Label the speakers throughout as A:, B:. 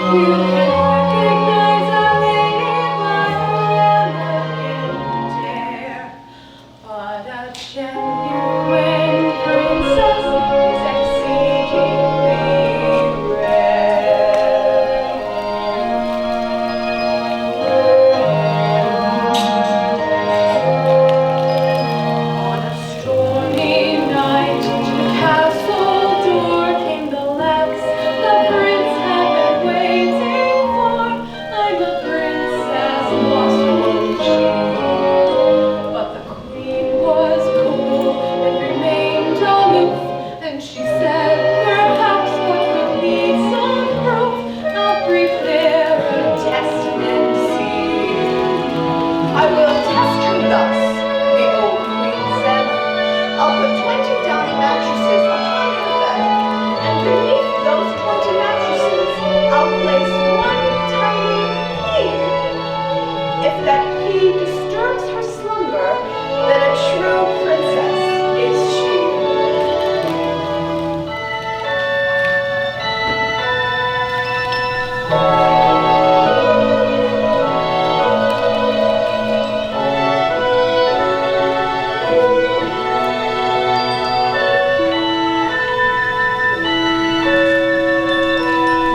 A: You can recognize a lady by her elegant air, but a genuine princess is exceedingly rare. On a stormy night, to the castle door came the lads the prince had been waiting for. I'm a princess, lost won't she? But the queen was cool and remained aloof, and she said, perhaps what would need some proof. I'll prepare a test and see. I will test her thus, the old queen said. I'll put 20 downy mattresses upon her bed, and beneath those 20 mattresses, I'll place one tiny pea. If that pea disturbs her slumber, then a true princess is she.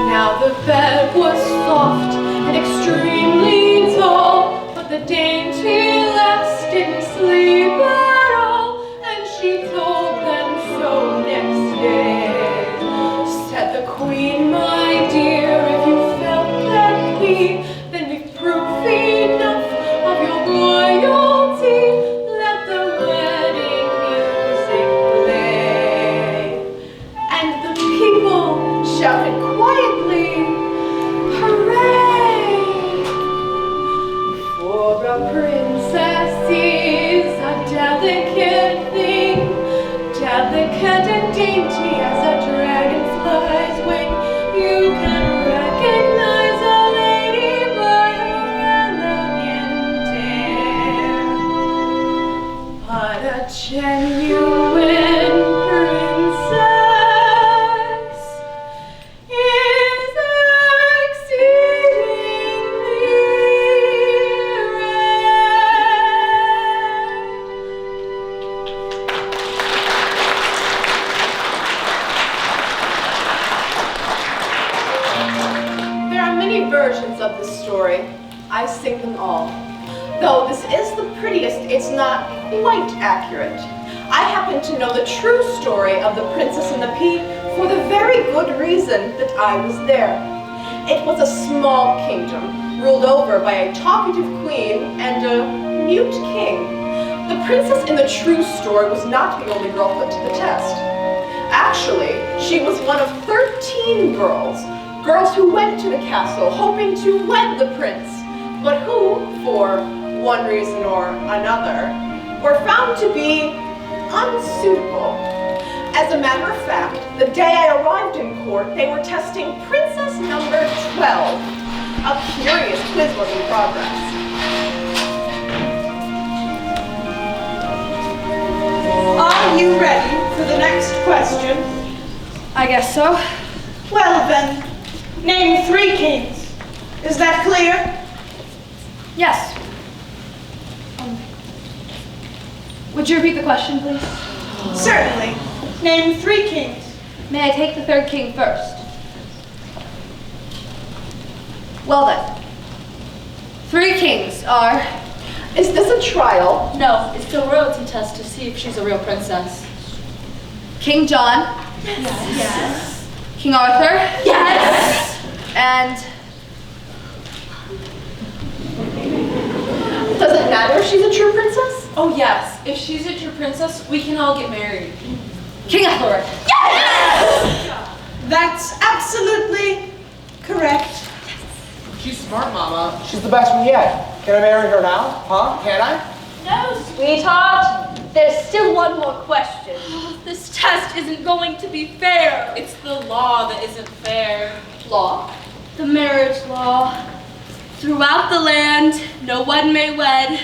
A: Now the bed was soft and extremely tall, but the dainty lass didn't sleep at all, and she told them so next day. Said the queen, my dear, if you felt that plea, then we've proof enough of your royalty. Let the wedding music play. And the people shouted quietly, hooray! For a princess is a delicate thing, delicate and dainty as a dragonfly's wing. You can recognize a lady by her elegant air, but a genuine princess is exceedingly rare. There are many versions of this story. I sing them all. Though this is the prettiest, it's not quite accurate. I happen to know the true story of the Princess and the Pea for the very good reason that I was there. It was a small kingdom, ruled over by a talkative queen and a mute king. The princess in the true story was not the only girl put to the test. Actually, she was one of 13 girls who went to the castle hoping to wed the prince, but who, for one reason or another, were found to be unsuitable. As a matter of fact, the day I arrived in court, they were testing Princess number 12. A curious quiz was in progress.
B: Are you ready for the next question?
A: I guess so.
B: Well then, name 3 kings. Is that clear?
A: Yes. Would you repeat the question, please?
B: Certainly. Name 3 kings.
A: May I take the 3rd king first? Well then. 3 kings are...
C: Is this a trial?
D: No, it's the royalty test to see if she's a real princess.
A: King John.
D: Yes.
A: King Arthur.
D: Yes.
A: And...
C: Does it matter if she's a true princess?
D: Oh yes, if she's a true princess, we can all get married.
A: King Ethelred.
D: Yes!
B: That's absolutely correct.
E: She's smart, Mama. She's the best one yet. Can I marry her now? Huh? Can I?
F: No, sweetheart. There's still one more question.
D: This test isn't going to be fair. It's the law that isn't fair.
C: Law?
D: The marriage law. Throughout the land, no one may wed,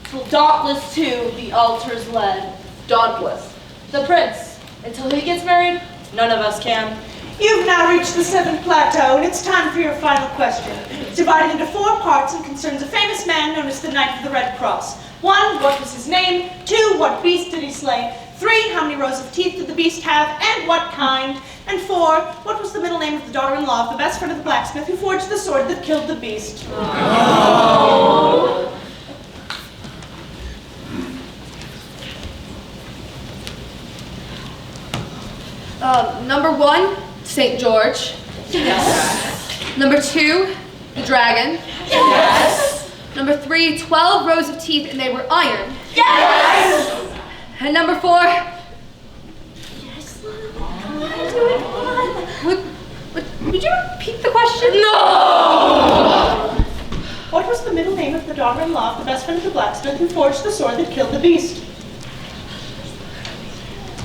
D: till dauntless to the altars led.
C: Dauntless.
D: The prince, until he gets married, none of us can.
B: You've now reached the 7th plateau, and it's time for your final question. It's divided into 4 parts and concerns a famous man known as the Knight of the Red Cross. 1, what was his name? 2, what beast did he slay? 3, how many rows of teeth did the beast have, and what kind? And 4, what was the middle name of the daughter-in-law of the best friend of the blacksmith who forged the sword that killed the beast? Oh.
D: Number 1, St. George. Yes. Number 2, the dragon. Yes. Number 3, 12 rows of teeth and they were iron. Yes. And number 4. Yes, I'm doing fun. Would you repeat the question? No.
B: What was the middle name of the daughter-in-law of the best friend of the blacksmith who forged the sword that killed the beast?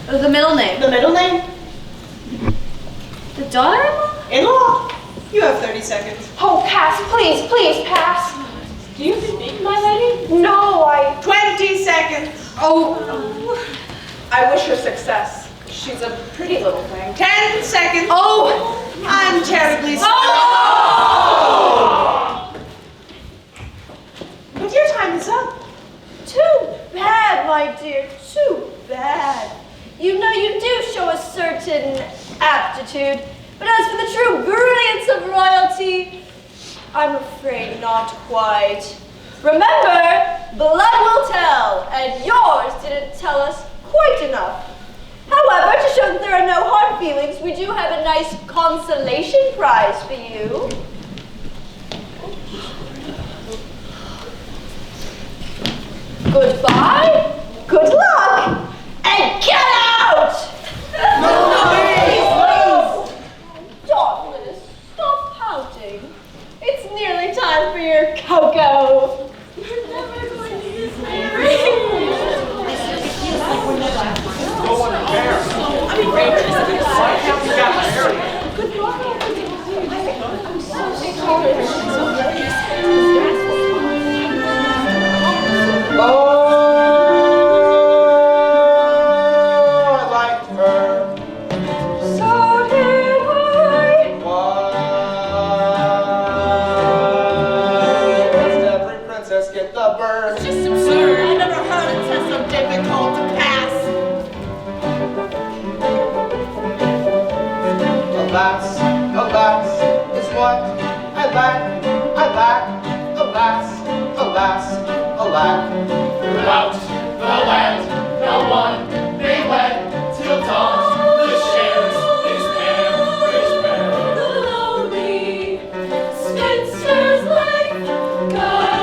D: The middle name.
B: The middle name?
D: The daughter-in-law?
B: In-law. You have 30 seconds.
F: Oh, pass, please, please, pass.
A: Do you speak, my lady?
F: No, I...
B: 20 seconds.
A: Oh, I wish her success. She's a pretty little thing.
B: 10 seconds.
D: Oh!
B: I'm terribly sorry.
D: Oh!
B: But your time is up.
F: Too bad, my dear, too bad. You know you do show a certain aptitude, but as for the true brilliance of royalty, I'm afraid not quite. Remember, blood will tell, and yours didn't tell us quite enough. However, to show that there are no hard feelings, we do have a nice consolation prize for you. Goodbye, good luck, and get out! No, Dauntless, stop pouting. It's nearly time for your cocoa. You're never going to use my ring.
E: No one cares. Why can't we get married?
F: I'm so sorry.
E: Oh, I like her.
F: So do I.
E: Why does every princess get the burn?
A: It's just absurd. I never heard it said so difficult to pass.
E: Alas, alas, is what I lack, alas, alas, alack.
G: Throughout the land, no one may wed till dawn. The shares is parish fair.
D: The lonely spinster's life gone.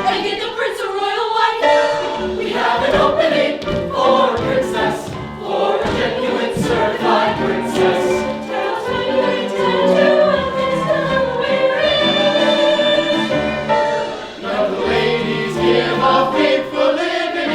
D: And get the prince a royal wife.
G: We have an opening for a princess, for a genuine certified princess.
D: Tales when you intend to and it's done weary.
G: None of the ladies give a faithful living.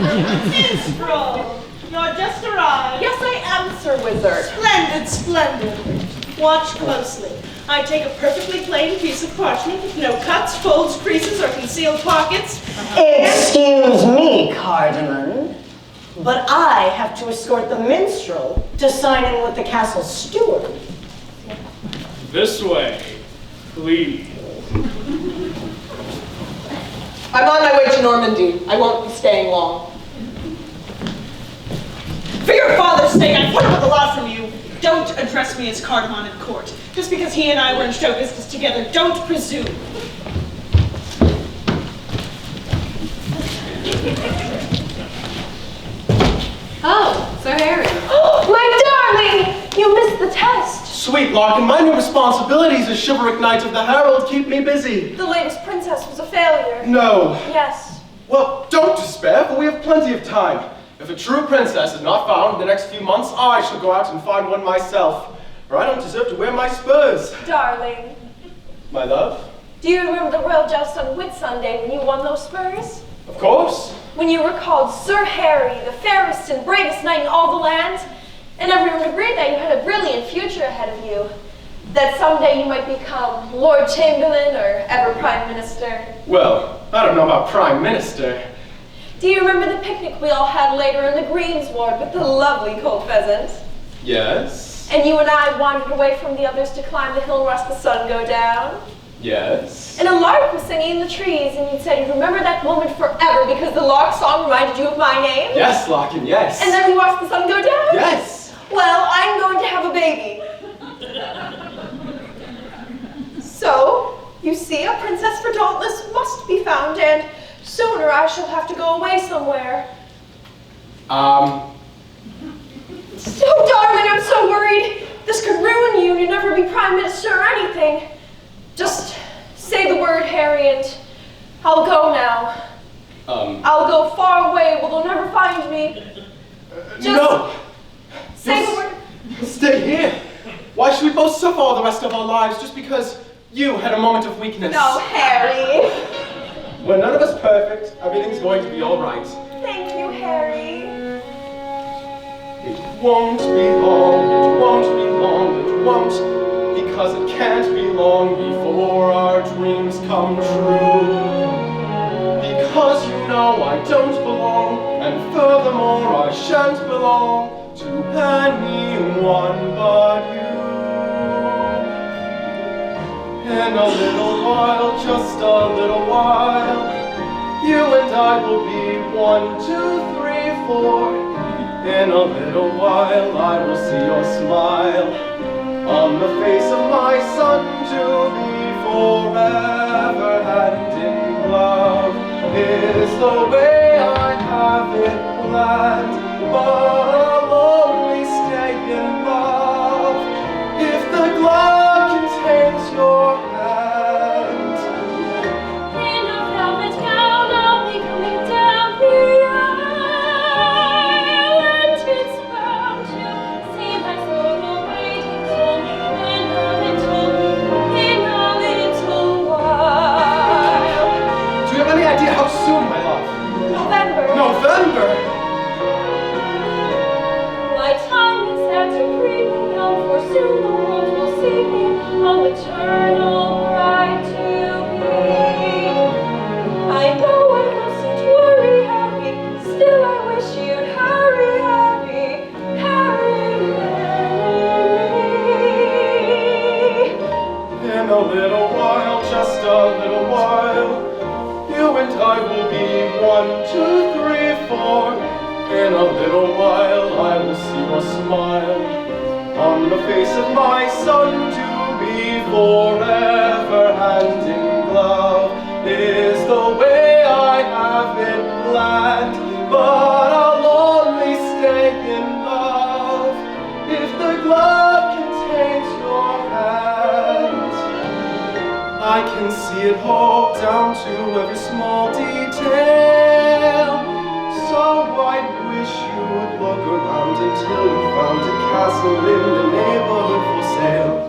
B: Minstrel, you're just arrived.
A: Yes, I am, Sir Wizard.
B: Splendid, splendid. Watch closely. I take a perfectly plain piece of parchment with no cuts, folds, creases, or concealed pockets.
H: Excuse me, Cardamon, but I have to escort the minstrel to sign in with the castle steward.
G: This way, please.
A: I'm on my way to Normandy. I won't be staying long.
B: For your father's sake, I put up with a lot from you. Don't address me as Cardamon in court. Just because he and I were in show business together, don't presume.
D: Oh, Sir Harry.
F: My darling! You missed the test.
I: Sweet Larkin, my new responsibilities as chivalric knight of the Herald keep me busy.
F: The latest princess was a failure.
I: No.
F: Yes.
I: Well, don't despair, for we have plenty of time. If a true princess is not found in the next few months, I shall go out and find one myself. For I don't deserve to wear my spurs.
F: Darling,
I: My love?
F: do you remember the royal joust on Whitsunday when you won those spurs?
I: Of course.
F: When you were called Sir Harry, the fairest and bravest knight in all the land, and everyone agreed that you had a brilliant future ahead of you, that someday you might become Lord Chamberlain or ever Prime Minister.
I: Well, I don't know about Prime Minister.
F: Do you remember the picnic we all had later in the greensward with the lovely cold pheasant?
I: Yes.
F: And you and I wandered away from the others to climb the hill and watch the sun go down?
I: Yes.
F: And a lark was singing in the trees, and you said you'd remember that moment forever because the lark song reminded you of my name?
I: Yes, Larkin, yes.
F: And then we watched the sun go down?
I: Yes.
F: Well, I'm going to have a baby. So, you see, a princess for Dauntless must be found, and sooner I shall have to go away somewhere. So, darling, I'm so worried. This could ruin you. You'd never be Prime Minister or anything. Just say the word, Harry, and I'll go now. I'll go far away where they'll never find me.
I: No.
F: Say the word.
I: Stay here. Why should we both suffer all the rest of our lives just because you had a moment of weakness?
F: No, Harry.
I: We're none of us perfect. Everything's going to be all right.
F: Thank you, Harry.
I: It won't be long, it won't be long, it won't, because it can't be long before our dreams come true. Because you know I don't belong, and furthermore I shan't belong to anyone but you. In a little while, just a little while, you and I will be 1, 2, 3, 4. In a little while I will see your smile on the face of my son, to be forever hand in glove is the way I have it planned, but I'll only stay in love if the glove contains your hand.
F: In a velvet gown I'll be coming down the aisle, and it's bound to seem as though you're waiting for me in a little while.
I: Do you have any idea how soon, my love?
F: November.
I: November?
F: My time is set to bring me home, for soon the world will see me a maternal bride to be. I know I mustn't worry, Harry, still I wish you'd hurry, Harry, marry me.
I: In a little while, just a little while, you and I will be 1, 2, 3, 4. In a little while I will see your smile on the face of my son, to be forever hand in glove is the way I have it planned, but I'll only stay in love if the glove contains your hand. I can see it all down to every small detail, so I wish you would look around until you found a castle in the neighborhood for sale.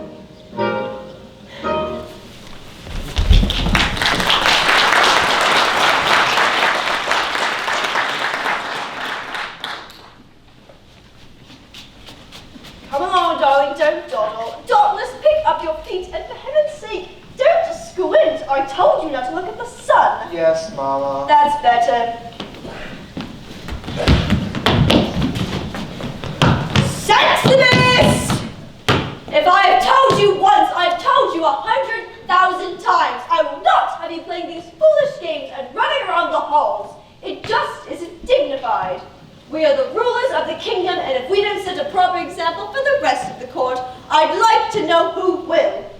F: We are the rulers of the kingdom, and if we don't set a proper example for the rest of the court, I'd like to know who will.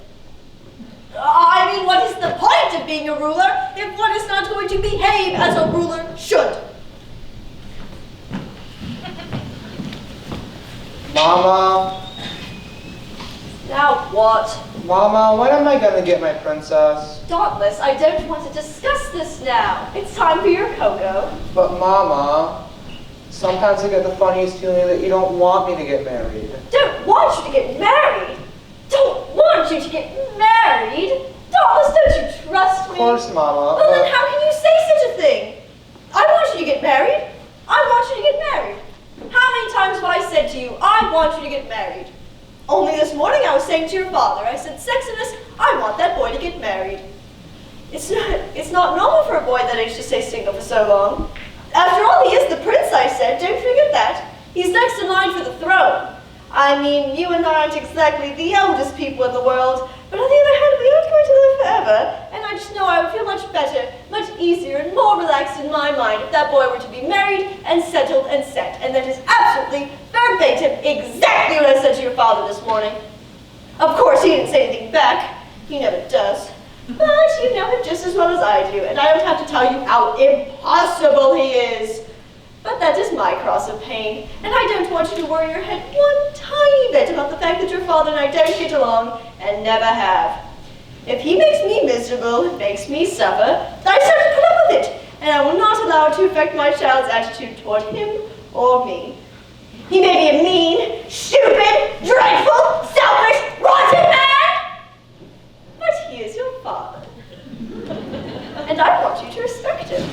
F: I mean, what is the point of being a ruler if one is not going to behave as a ruler should?
E: Mama,
F: Now what?
E: Mama, when am I gonna get my princess?
F: Dauntless, I don't want to discuss this now. It's time for your cocoa.
E: But Mama, sometimes I get the funniest feeling that you don't want me to get married.
F: Don't want you to get married? Don't want you to get married? Dauntless, don't you trust me?
E: Of course, Mama.
F: Well, then how can you say such a thing? I want you to get married. I want you to get married. How many times have I said to you, I want you to get married? Only this morning I was saying to your father, I said, Sexinus, I want that boy to get married. It's not normal for a boy that age to stay single for so long. After all, he is the prince, I said. Don't forget that. He's next in line for the throne. I mean, you and I aren't exactly the oldest people in the world, but on the other hand, we aren't going to live forever, and I just know I would feel much better, much easier, and more relaxed in my mind if that boy were to be married and settled and set. And that is absolutely verbatim exactly what I said to your father this morning. Of course, he didn't say anything back. He never does. But you know him just as well as I do, and I don't have to tell you how impossible he is. But that is my cross of pain, and I don't want you to worry your head one tiny bit about the fact that your father and I don't get along, and never have. If he makes me miserable, and makes me suffer, then I start to put up with it, and I will not allow it to affect my child's attitude toward him or me. He may be a mean, stupid, dreadful, selfish, rotten man, but he is your father. And I want you to respect him.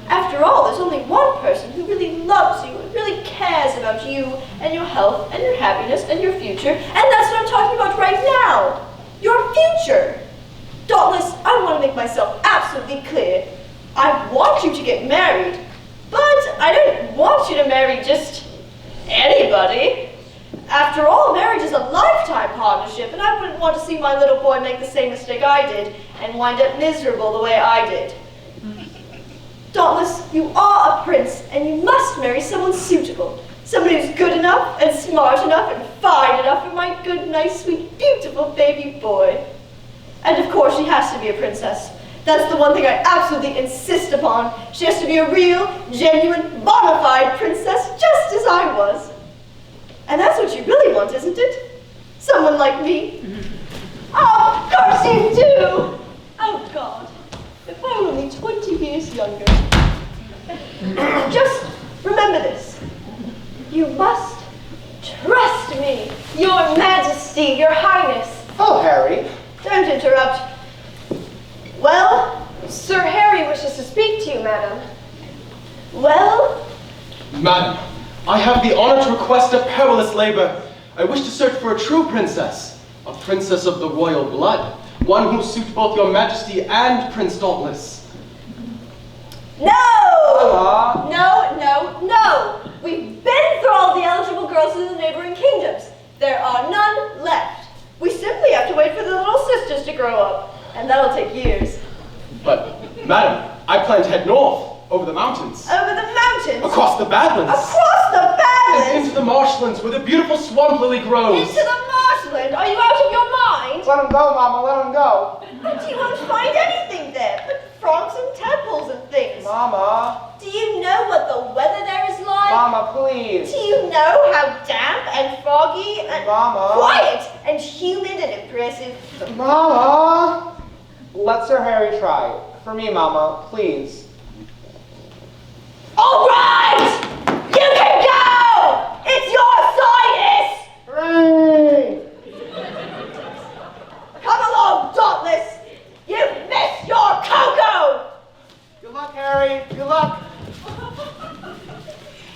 F: After all, there's only one person who really loves you and really cares about you and your health and your happiness and your future, and that's what I'm talking about right now. Your future. Dauntless, I want to make myself absolutely clear. I want you to get married, but I don't want you to marry just anybody. After all, marriage is a lifetime partnership, and I wouldn't want to see my little boy make the same mistake I did and wind up miserable the way I did. Dauntless, you are a prince, and you must marry someone suitable. Somebody who's good enough, and smart enough, and fine enough for my good, nice, sweet, beautiful baby boy. And of course, she has to be a princess. That's the one thing I absolutely insist upon. She has to be a real, genuine, bona fide princess, just as I was. And that's what you really want, isn't it? Someone like me. Oh, of course you do! Oh, God. If I were only 20 years younger. Just remember this. You must trust me, your majesty, your highness.
E: Oh, Harry.
F: Don't interrupt. Well,
C: Sir Harry wishes to speak to you, madam.
F: well,
I: Madam, I have the honor to request a perilous labor. I wish to search for a true princess, a princess of the royal blood, one who suits both your majesty and Prince Dauntless.
F: no!
E: Mama.
F: No. We've been through all the eligible girls in the neighboring kingdoms. There are none left. We simply have to wait for the little sisters to grow up, and that'll take years.
I: But, madam, I plan to head north, over the mountains,
F: Over the mountains.
I: across the badlands,
F: Across the
I: and
F: badlands.
I: into the marshlands where the beautiful swamp lily grows.
F: Into the marshland. Are you out of your mind?
E: Let him go, Mama, let him go.
F: But you won't find anything there but frogs and tadpoles and things.
E: Mama.
F: Do you know what the weather there is like?
E: Mama, please.
F: Do you know how damp and foggy and
E: Mama.
F: quiet and humid and impressive?
E: Mama. Let Sir Harry try. For me, Mama, please.
F: All right! You can go! It's your sinus!
E: Hooray!
F: Come along, Dauntless! You've missed your cocoa!
E: Good luck, Harry. Good luck.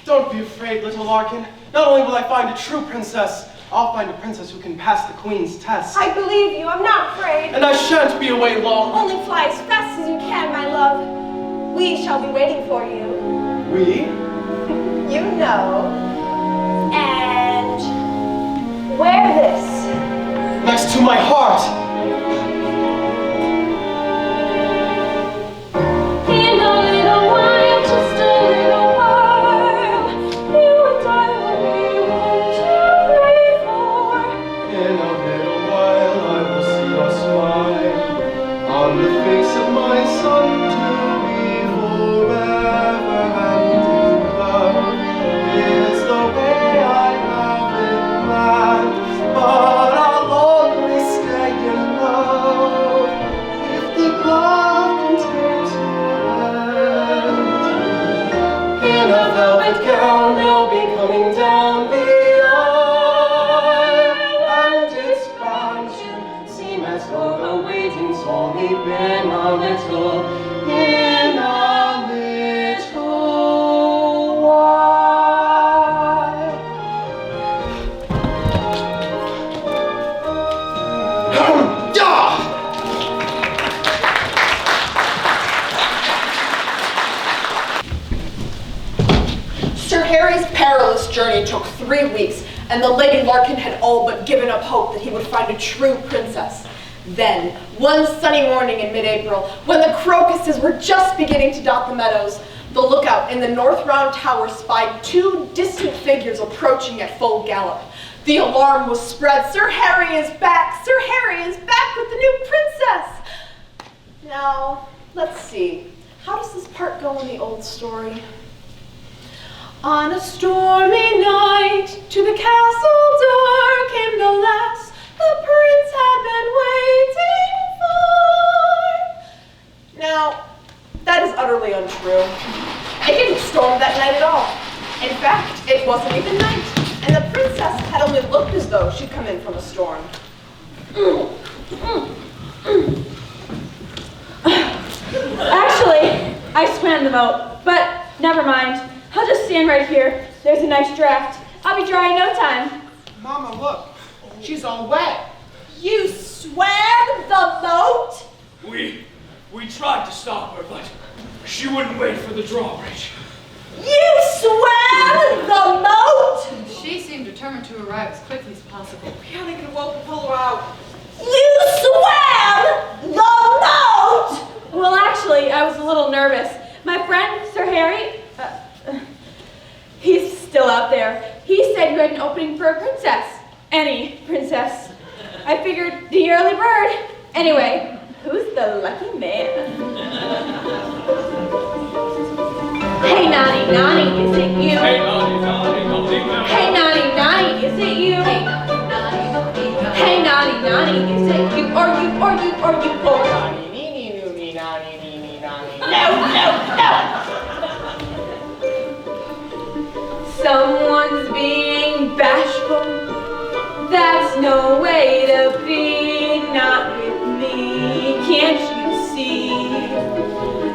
I: Don't be afraid, little Larkin. Not only will I find a true princess, I'll find a princess who can pass the queen's test.
C: I believe you. I'm not afraid.
I: And I shan't be away long.
C: Only fly as fast as you can, my love. We shall be waiting for you.
I: We?
C: You know. And wear this.
I: Next to my heart.
F: In a little while, just a little while,
I: a velvet gown, they'll be coming down the aisle. And it's bound to seem as though the waiting's only been a little while.
A: Sir Harry's perilous journey took 3 weeks, and the Lady Larkin had all but given up hope that he would find a true princess. Then, one sunny morning in mid-April, when the crocuses were just beginning to dot the meadows, the lookout in the North Round Tower spied 2 distant figures approaching at full gallop. The alarm was spread. Sir Harry is back! Sir Harry is back with the new princess! Now, let's see. How does this part go in the old story? On a stormy night, to the castle door came the lass the prince had been waiting for. Now, that is utterly untrue. It didn't storm that night at all. In fact, it wasn't even night, and the princess had only looked as though she'd come in from a storm.
C: Actually, I swam the moat, but never mind. I'll just stand right here. There's a nice draft. I'll be dry in no time.
E: Mama, look. She's all wet.
B: You swam the moat?
G: We tried to stop her, but she wouldn't wait for the drawbridge.
B: You swam the moat?
D: She seemed determined to arrive as quickly as possible.
E: Yeah, they could have woke the pull her out.
B: You swam the moat?
C: Well, actually, I was a little nervous. My friend, Sir Harry, he's still out there. He said you had an opening for a princess. Any princess. I figured the early bird. Anyway, who's the lucky man? Hey, Nani, Nani, is it you?
G: Hey, naughty, naughty, naughty, naughty.
C: Hey, Nani, Nani, is it you?
D: Hey, Nani, Nani, Nani, Nani.
C: Hey, Nani, Nani, is it you? Or you? Someone's being bashful. That's no way to be. Not with me. Can't you see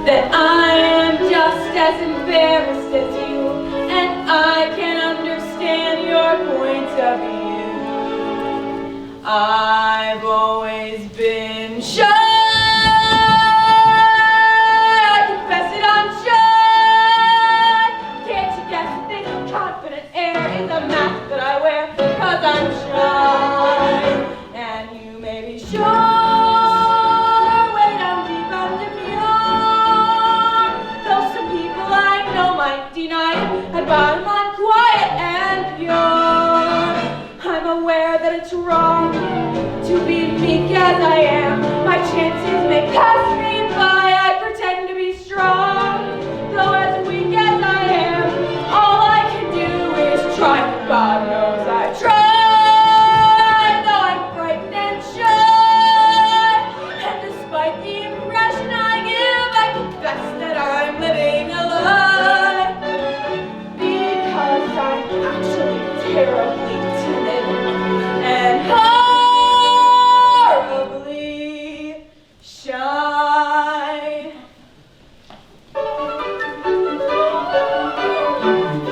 C: that I am just as embarrassed as you, and I can understand your point of view. I've always been shy. I confess it, I'm shy. Can't you guess that this confident air is a mask that I wear? 'Cause I'm shy, and you may be sure. Way down deep I'm demure. Though some people I know might deny it, at bottom I'm quiet and pure. I'm aware that it's wrong to be meek as I am. My chances may pass me by. I pretend to be strong, though as weak as I am, all I can do is try. God knows I try, though I'm frightened and shy. And despite the impression I give, I confess that I'm living a lie, because I'm actually terribly timid and horribly shy.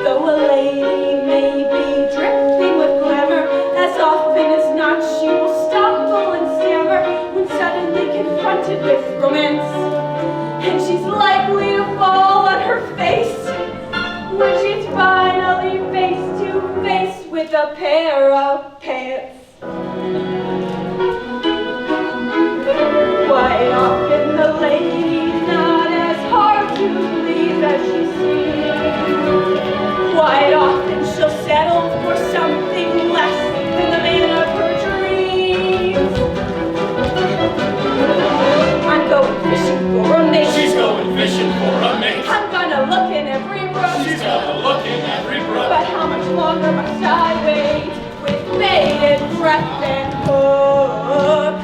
C: Though a lady may be dripping with glamour, as often as not she will stumble and stammer when suddenly confronted with romance, and she's likely to fall on her face when she's finally face to face with a pair of pants. Quite often the lady's not as hard to please as she seems. Quite often she'll settle for something less than the man of her dreams. I'm going fishing for a mate.
G: She's going fishing for a mate.
C: I'm gonna look in every brook.
G: She's gonna look in every brook.
C: But how much longer must I wait with bated breath and hook?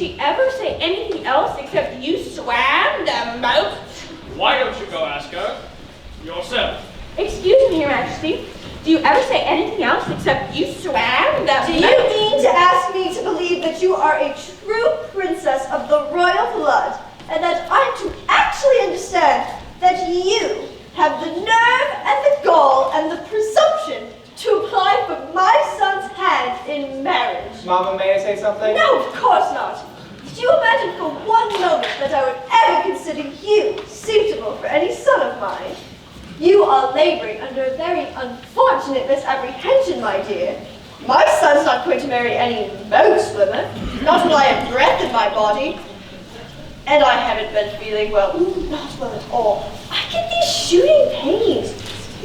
C: she ever say anything else except you swam the moat?
G: Why don't you go ask her yourself?
C: Excuse me, Your Majesty. Do you ever say anything else except you swam the
F: Do you mean to ask me to believe that you are a true princess of the royal blood, and that I'm to actually understand that you have the nerve and the gall and the presumption to apply for my son's hand in marriage?
E: Mama, may I say something?
F: No, of course not. Did you imagine for one moment that I would ever consider you suitable for any son of mine? You are laboring under a very unfortunate misapprehension, my dear. My son's not going to marry any moat swimmer, not while I have breath in my body. And I haven't been feeling well, not well at all. I get these shooting pains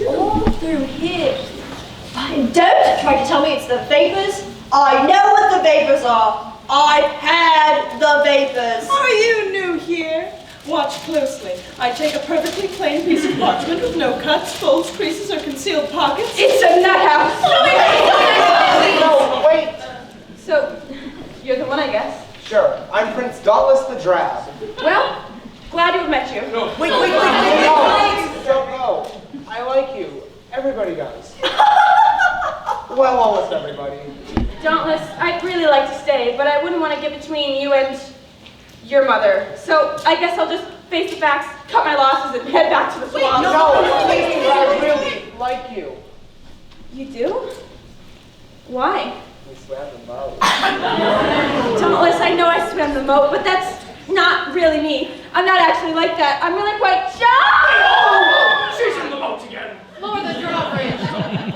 F: all through here. And don't try to tell me it's the vapors. I know what the vapors are. I've had the vapors.
B: Are you new here? Watch closely. I take a perfectly plain piece of parchment with no cuts, folds, creases, or concealed pockets.
C: It's a nut house.
E: No, wait.
C: So, you're the one, I guess.
E: Sure, I'm Prince Dauntless the Drab.
C: Well, glad to have met you.
E: Wait, no, don't go. I like you. Everybody does. Well, almost everybody.
C: Dauntless, I'd really like to stay, but I wouldn't want to get between you and your mother. So I guess I'll just face the facts, cut my losses, and head back to the swamp.
E: No, please, I really like you.
C: You do? Why?
E: We swam the moat.
C: Dauntless, I know I swam the moat, but that's not really me. I'm not actually like that. I'm really quite shy.
G: Oh, she's in the boat again.
D: Lower the drawbridge.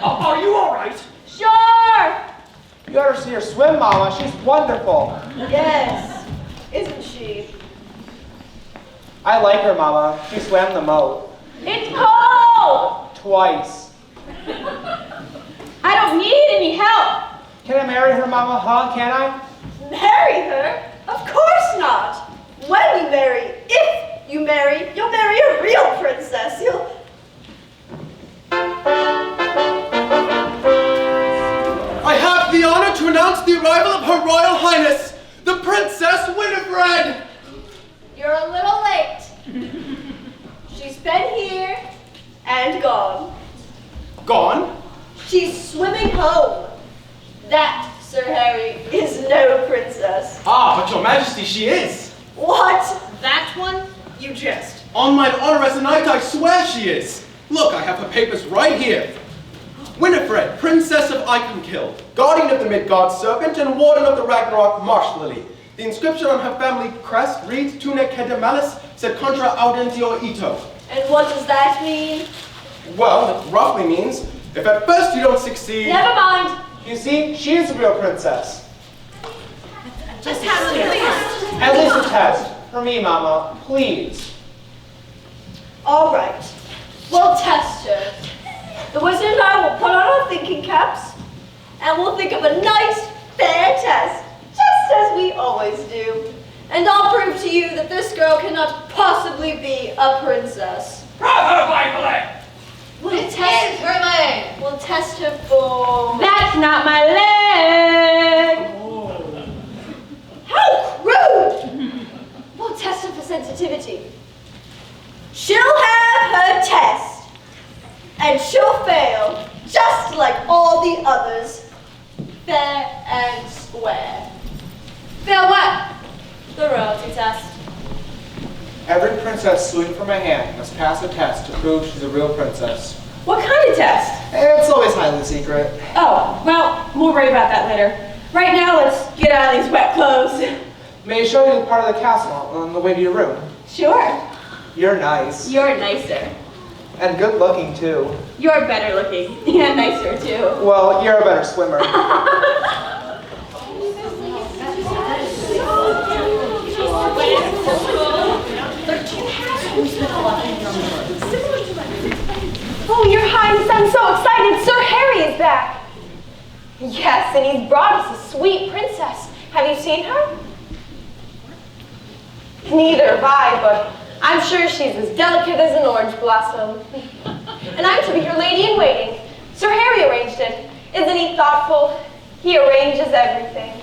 G: Are you all right?
C: Sure.
E: You ought to see her swim, Mama. She's wonderful.
F: Yes, isn't she?
E: I like her, Mama. She swam the moat.
C: It's cold.
E: Twice.
C: I don't need any help.
E: Can I marry her, Mama? Huh? Can I?
F: Marry her? Of course not. When you marry, if you marry, you'll marry a real princess.
I: I have the honor to announce the arrival of Her Royal Highness, the Princess Winifred!
F: You're a little late. She's been here and gone.
I: Gone?
F: She's swimming home. That, Sir Harry, is no princess.
I: Ah, but Your Majesty, she is.
F: What?
B: That one? You jest.
I: On mine honor as a knight, I swear she is. Look, I have her papers right here. Winifred, Princess of Iconkill, Guardian of the Midgard Serpent, and Warden of the Ragnarok Marsh Lily. The inscription on her family crest reads, Tune Kedemalis, sed contra audentio ito.
F: And what does that mean?
I: Well, it roughly means, if at first you don't succeed...
F: Never mind.
E: You see, she is a real princess.
B: Just have a
E: At least a test. For me, Mama. Please.
F: All right. We'll test her. The wizard and I will put on our thinking caps, and we'll think of a nice, fair test, just as we always do. And I'll prove to you that this girl cannot possibly be a princess.
G: Bravo, Michael!
F: We'll test her for...
C: That's not my leg.
F: How crude! We'll test her for sensitivity. She'll have her test, and she'll fail, just like all the others. Fair and square.
D: Fail what?
F: The royalty test.
E: Every princess suing for my hand must pass a test to prove she's a real princess.
C: What kind of test?
E: It's always highly secret.
C: Oh, well, we'll worry about that later. Right now, let's get out of these wet clothes.
E: May I show you the part of the castle on the way to your room?
C: Sure.
E: You're nice.
C: You're nicer.
E: And good looking, too.
C: You're better looking. And nicer, too.
E: Well, you're a better swimmer.
F: Oh, your highness, I'm so excited. Sir Harry is back. Yes, and he's brought us a sweet princess. Have you seen her? Neither have I, but I'm sure she's as delicate as an orange blossom. And I'm to be her lady-in-waiting. Sir Harry arranged it. Isn't he thoughtful? He arranges everything.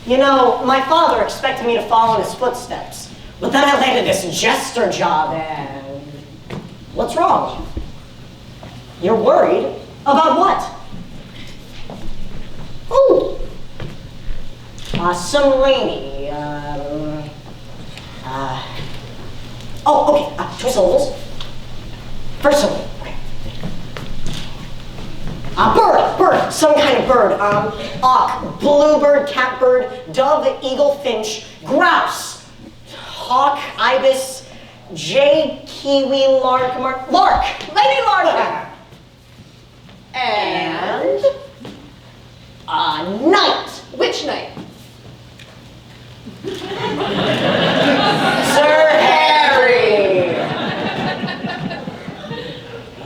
H: You know, my father expected me to follow in his footsteps, but then I landed this jester job and... What's wrong? You're worried? About what? Ooh. Some lady, oh, okay, 2 syllables. First syllable, okay. Bird, some kind of bird. Auk, bluebird, catbird, dove, eagle, finch, grouse, hawk, ibis, jay, kiwi, lark, lady lark.
A: And
H: Knight.
A: which night?
H: Sir Harry.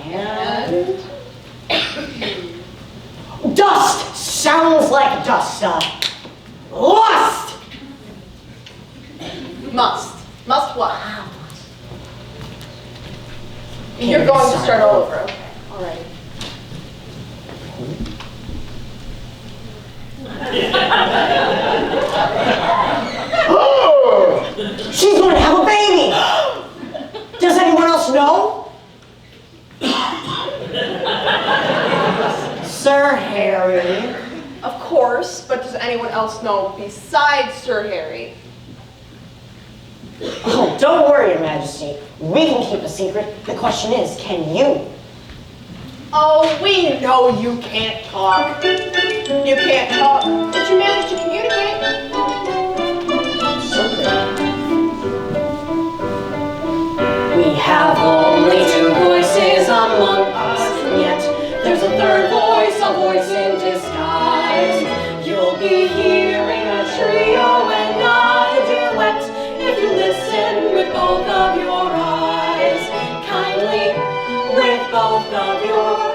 H: And dust. Sounds like dust. Lust.
A: Must. Must what? You're going to start all over. Okay. All right.
H: She's going to have a baby. Does anyone else know? Sir Harry.
A: Of course, but does anyone else know besides Sir Harry?
H: Oh, don't worry, Your Majesty. We can keep a secret. The question is, can you?
A: Oh, we know you can't talk. You can't talk, but you manage to communicate.
H: We have only 2 voices among us, and yet there's a 3rd voice, a voice in disguise. You'll be hearing a trio and not a duet if you listen with both of your eyes. Kindly, with both of your...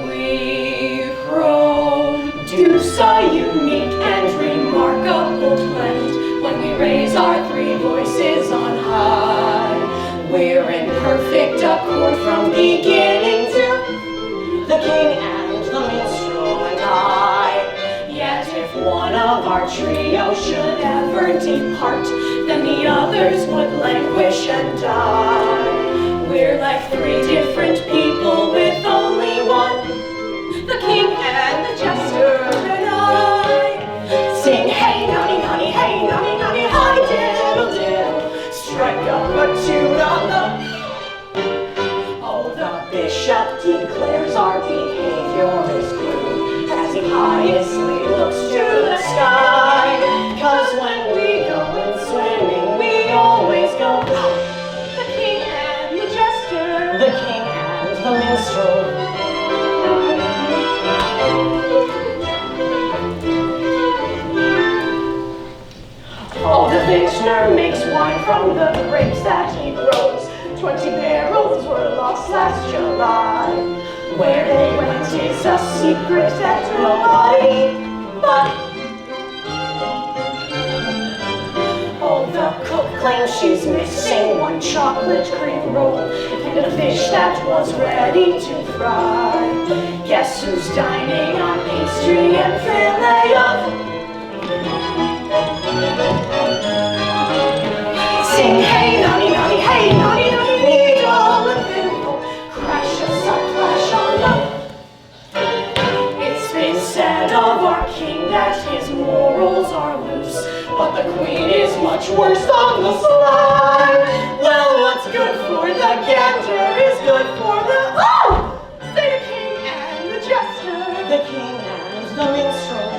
H: We produce a unique and remarkable blend when we raise our 3 voices on high. We're in perfect accord from beginning to the king and the minstrel and I. Yet if one of our trio should ever depart, then the others would languish and die. We're like 3 different people with only one, the king and the jester and I. Sing hey nonny nonny, hey nonny nonny, hi diddle diddle, strike up a tune on the... Oh, the bishop declares our behavior is good as he piously looks to the sky. 'Cause when we go in swimming, we always go
C: The king and the jester.
H: the king and the minstrel. Oh, the vintner makes wine from the grapes that he grows. 20 barrels were lost last July. Where they went is a secret that nobody but... Oh, the cook claims she's missing 1 chocolate cream roll and a fish that was ready to fry. Guess who's dining on pastry and fillet of... Sing hey nonny nonny, hey nonny nonny, needle and thimble, crash a clash on the... It's been said of our king that his morals are loose, but the queen is much worse on the sly. Well, what's good for the gander is good for the... Oh! Say the king and the jester, the king and the minstrel.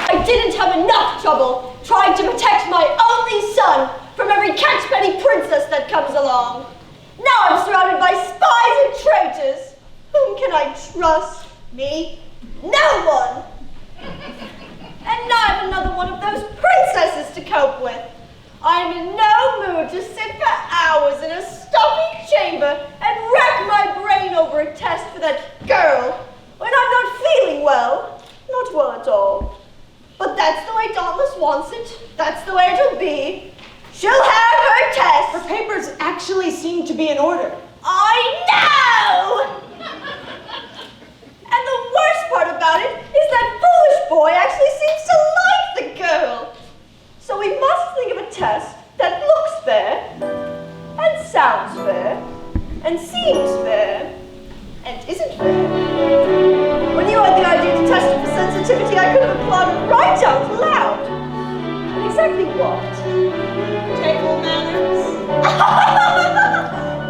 F: I didn't have enough trouble trying to protect my only son from every catch-penny princess that comes along. Now I'm surrounded by spies and traitors. Whom can I trust? Me? No one! And now I have another one of those princesses to cope with. I am in no mood to sit for hours in a stuffy chamber and rack my brain over a test for that girl when I'm not feeling well. Not well at all. But that's the way Dauntless wants it. That's the way it'll be. She'll have her test.
B: Her papers actually seem to be in order.
F: I know! And the worst part about it is that foolish boy actually seems to like the girl. So we must think of a test that looks fair, and sounds fair, and seems fair, and isn't fair. When you had the idea to test it for sensitivity, I could have applauded right out loud. But exactly what?
B: Table manners.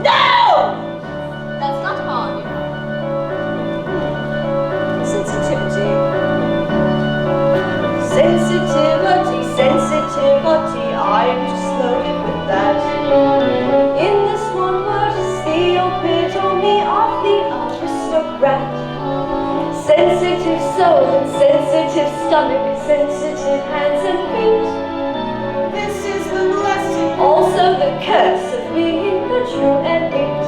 F: No!
D: That's not hard.
F: Sensitivity. Sensitivity, sensitivity, I'm just loaded with that. In this one word is the epitome of the aristocrat. Sensitive soul and sensitive stomach, sensitive hands and feet.
B: This is the blessing.
F: Also the curse of being the true elite.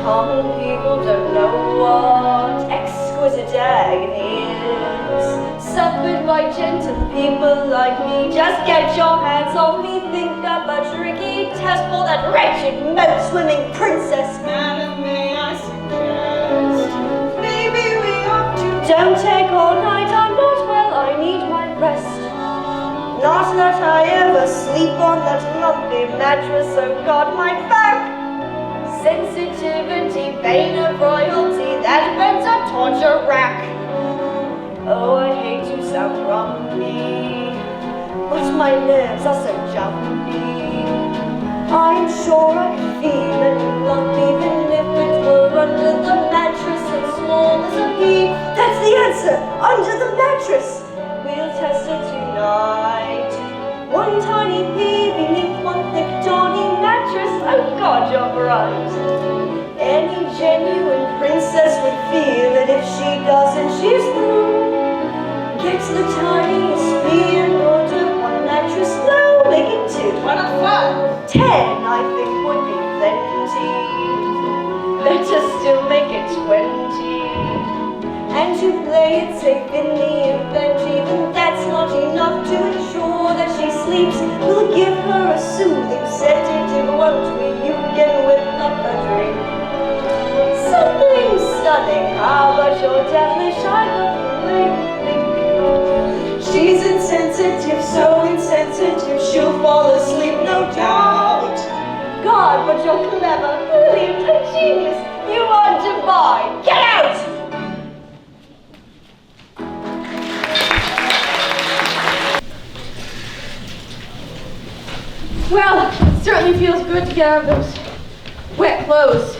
F: Common people don't know what exquisite agony is. Suffered by gentle people like me. Just get your hands off me. Think of a tricky test for that wretched moat-swimming princess.
B: Madam, may I suggest? Maybe we ought to.
F: Don't take all night, I'm not well, I need my rest. Not that I ever sleep on that lumpy mattress, oh God, my back. Sensitivity, bane of royalty, that bed's a torture rack. Oh, I hate to sound grumpy, but my nerves are so jumpy. I'm sure I can feel it lump, even if it were under the mattress and small as a pea. That's the answer, under the mattress. We'll test it tonight. One tiny pea beneath one thick dawny mattress. Oh God, you're bright. Any genuine princess would feel it. If she doesn't, she's through. Gets the tiniest pea and order one mattress. No, make it two.
B: What a fun!
F: 10, I think, would be plenty. Better still make it 20. And to play it safe in the event, even that's not enough to ensure that she sleeps. We'll give her a soothing sedative, won't we? You can whip up a drink. Something stunning, how about your devilish eye think?
B: She's insensitive, so insensitive, she'll fall asleep, no doubt.
F: God, but you're clever, brilliant, a genius. You are divine. Get out!
C: Well, it certainly feels good to get out of those wet clothes.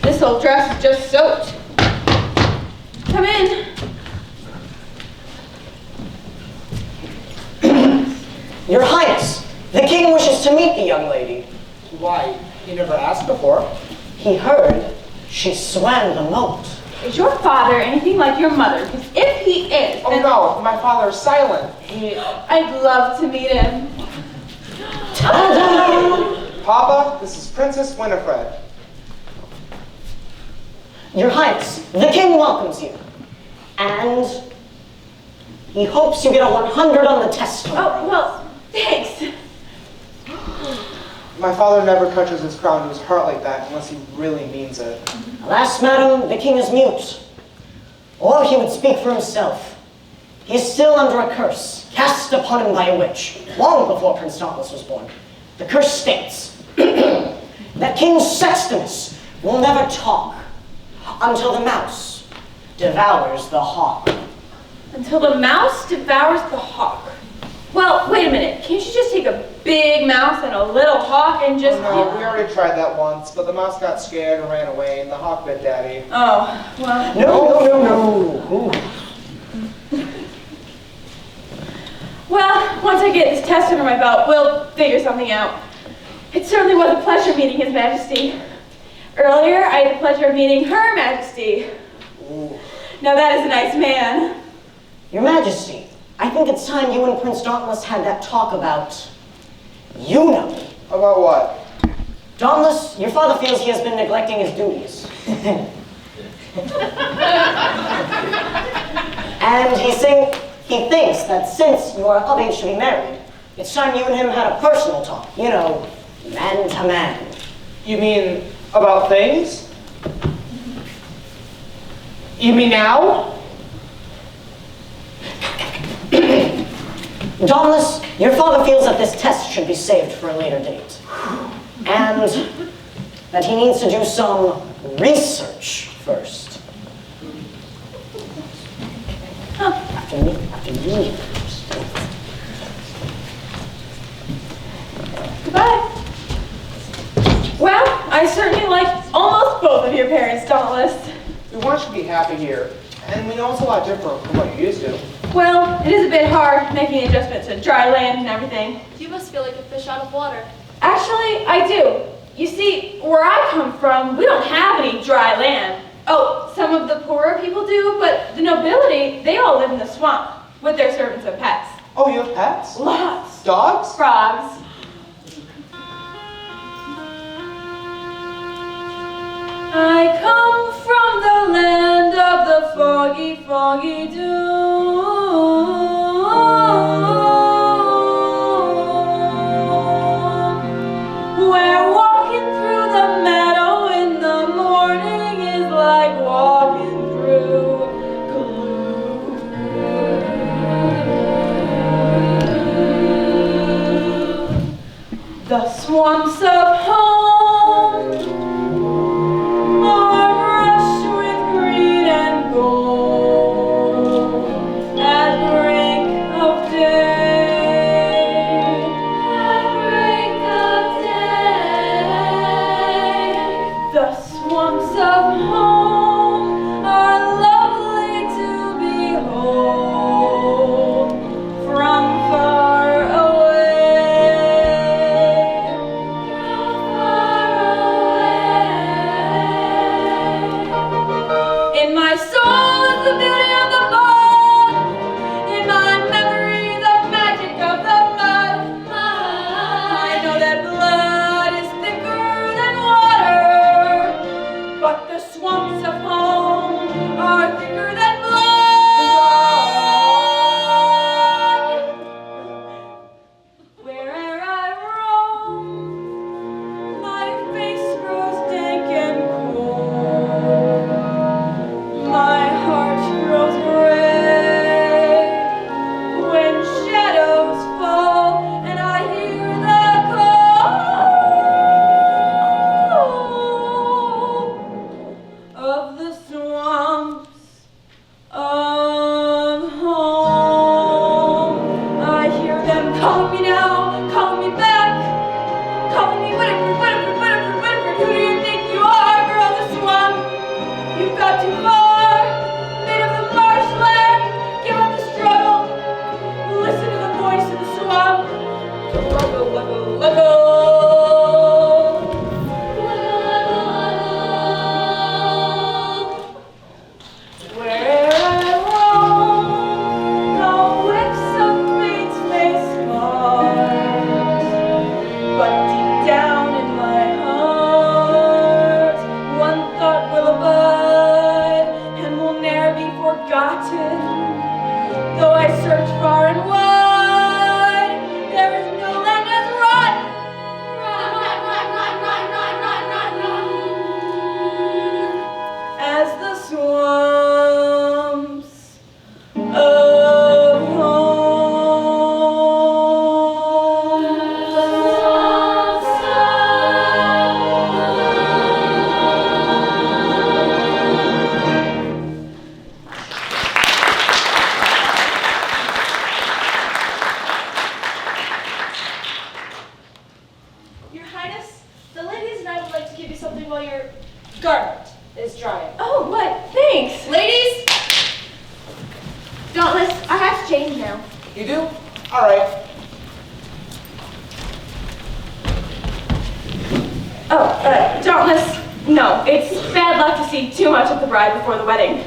C: This old dress is just soaked. Come in.
E: Your Highness, the king wishes to meet the young lady.
I: Why, he never asked before.
E: He heard she swam the moat.
C: Is your father anything like your mother? Because if he is,
I: Oh
C: then
I: no, my father's silent.
C: I'd love to meet him.
I: Papa, this is Princess Winifred.
E: Your Highness, the king welcomes you. And he hopes you get a 100 on the test tomorrow.
C: Oh, well, thanks.
I: My father never touches his crown to his heart like that unless he really means it.
E: Alas, madam, the king is mute. Or he would speak for himself. He is still under a curse, cast upon him by a witch, long before Prince Dauntless was born. The curse states that King Sextimus will never talk until the mouse devours the hawk.
C: Until the mouse devours the hawk. Well, wait a minute. Can't you just take a big mouse and a little hawk and just...
I: Oh, no, we already tried that once, but the mouse got scared and ran away, and the hawk bit Daddy.
C: Oh, well...
E: No.
C: Well, once I get this test under my belt, we'll figure something out. It certainly was a pleasure meeting His Majesty. Earlier, I had the pleasure of meeting Her Majesty.
I: Ooh.
C: Now that is a nice man.
E: Your Majesty, I think it's time you and Prince Dauntless had that talk about... You know.
I: About what?
E: Dauntless, your father feels he has been neglecting his duties. And he thinks that since you are of age to be married, It's time you and him had a personal talk. You know, man to man.
J: You mean about things? You mean now?
E: Dauntless, your father feels that this test should be saved for a later date. And that he needs to do some research first. After me.
C: Goodbye. Well, I certainly like almost both of your parents, Dauntless.
J: We want you to be happy here, and we know it's a lot different from what you used to.
C: Well, it is a bit hard making adjustments to dry land and everything.
D: You must feel like a fish out of water.
C: Actually, I do. You see, where I come from, we don't have any dry land. Oh, some of the poorer people do, but the nobility, they all live in the swamp with their servants and pets.
J: Oh, you have pets?
C: Lots.
J: Dogs?
C: Frogs. I come from the land of the foggy, foggy doom, where walking through the meadow in the morning is like walking through gloom. The swamps of home are brushed with green and gold at break of day. At break of day, the swamps of home are lovely to behold from far away. In my soul is the beauty of the bog. In my memory, the magic of the mud. I know that blood is thicker than water, but the swamps of home are thicker than blood. Where'er I roam, my face grows dank and cold. My heart grows gray when shadows fall and I hear the call of the swamps of home. I hear them calling me now, calling me back, calling me Whittaker, Whittaker, Whittaker, Whittaker. Who do you think you are, girl of the swamp? You've got too far, made of the marshland. Give up the struggle. Listen to the voice of the swamp. Wuggle, wuggle, wuggle. Where I roam, the whips of fate's face mark. But deep down in my heart, one thought will abide and will ne'er be forgotten. Though I search far and wide, there is no land as run. Run, run, run, run, run, run, run, run, run. As the swamps of home.
B: Your Highness, the ladies and I would like to give you something while your garment is drying.
C: Oh, what? Thanks.
D: Ladies! Dauntless, I have to change now.
J: You do? All right.
C: Oh, Dauntless, no, it's bad luck to see too much of the bride before the wedding.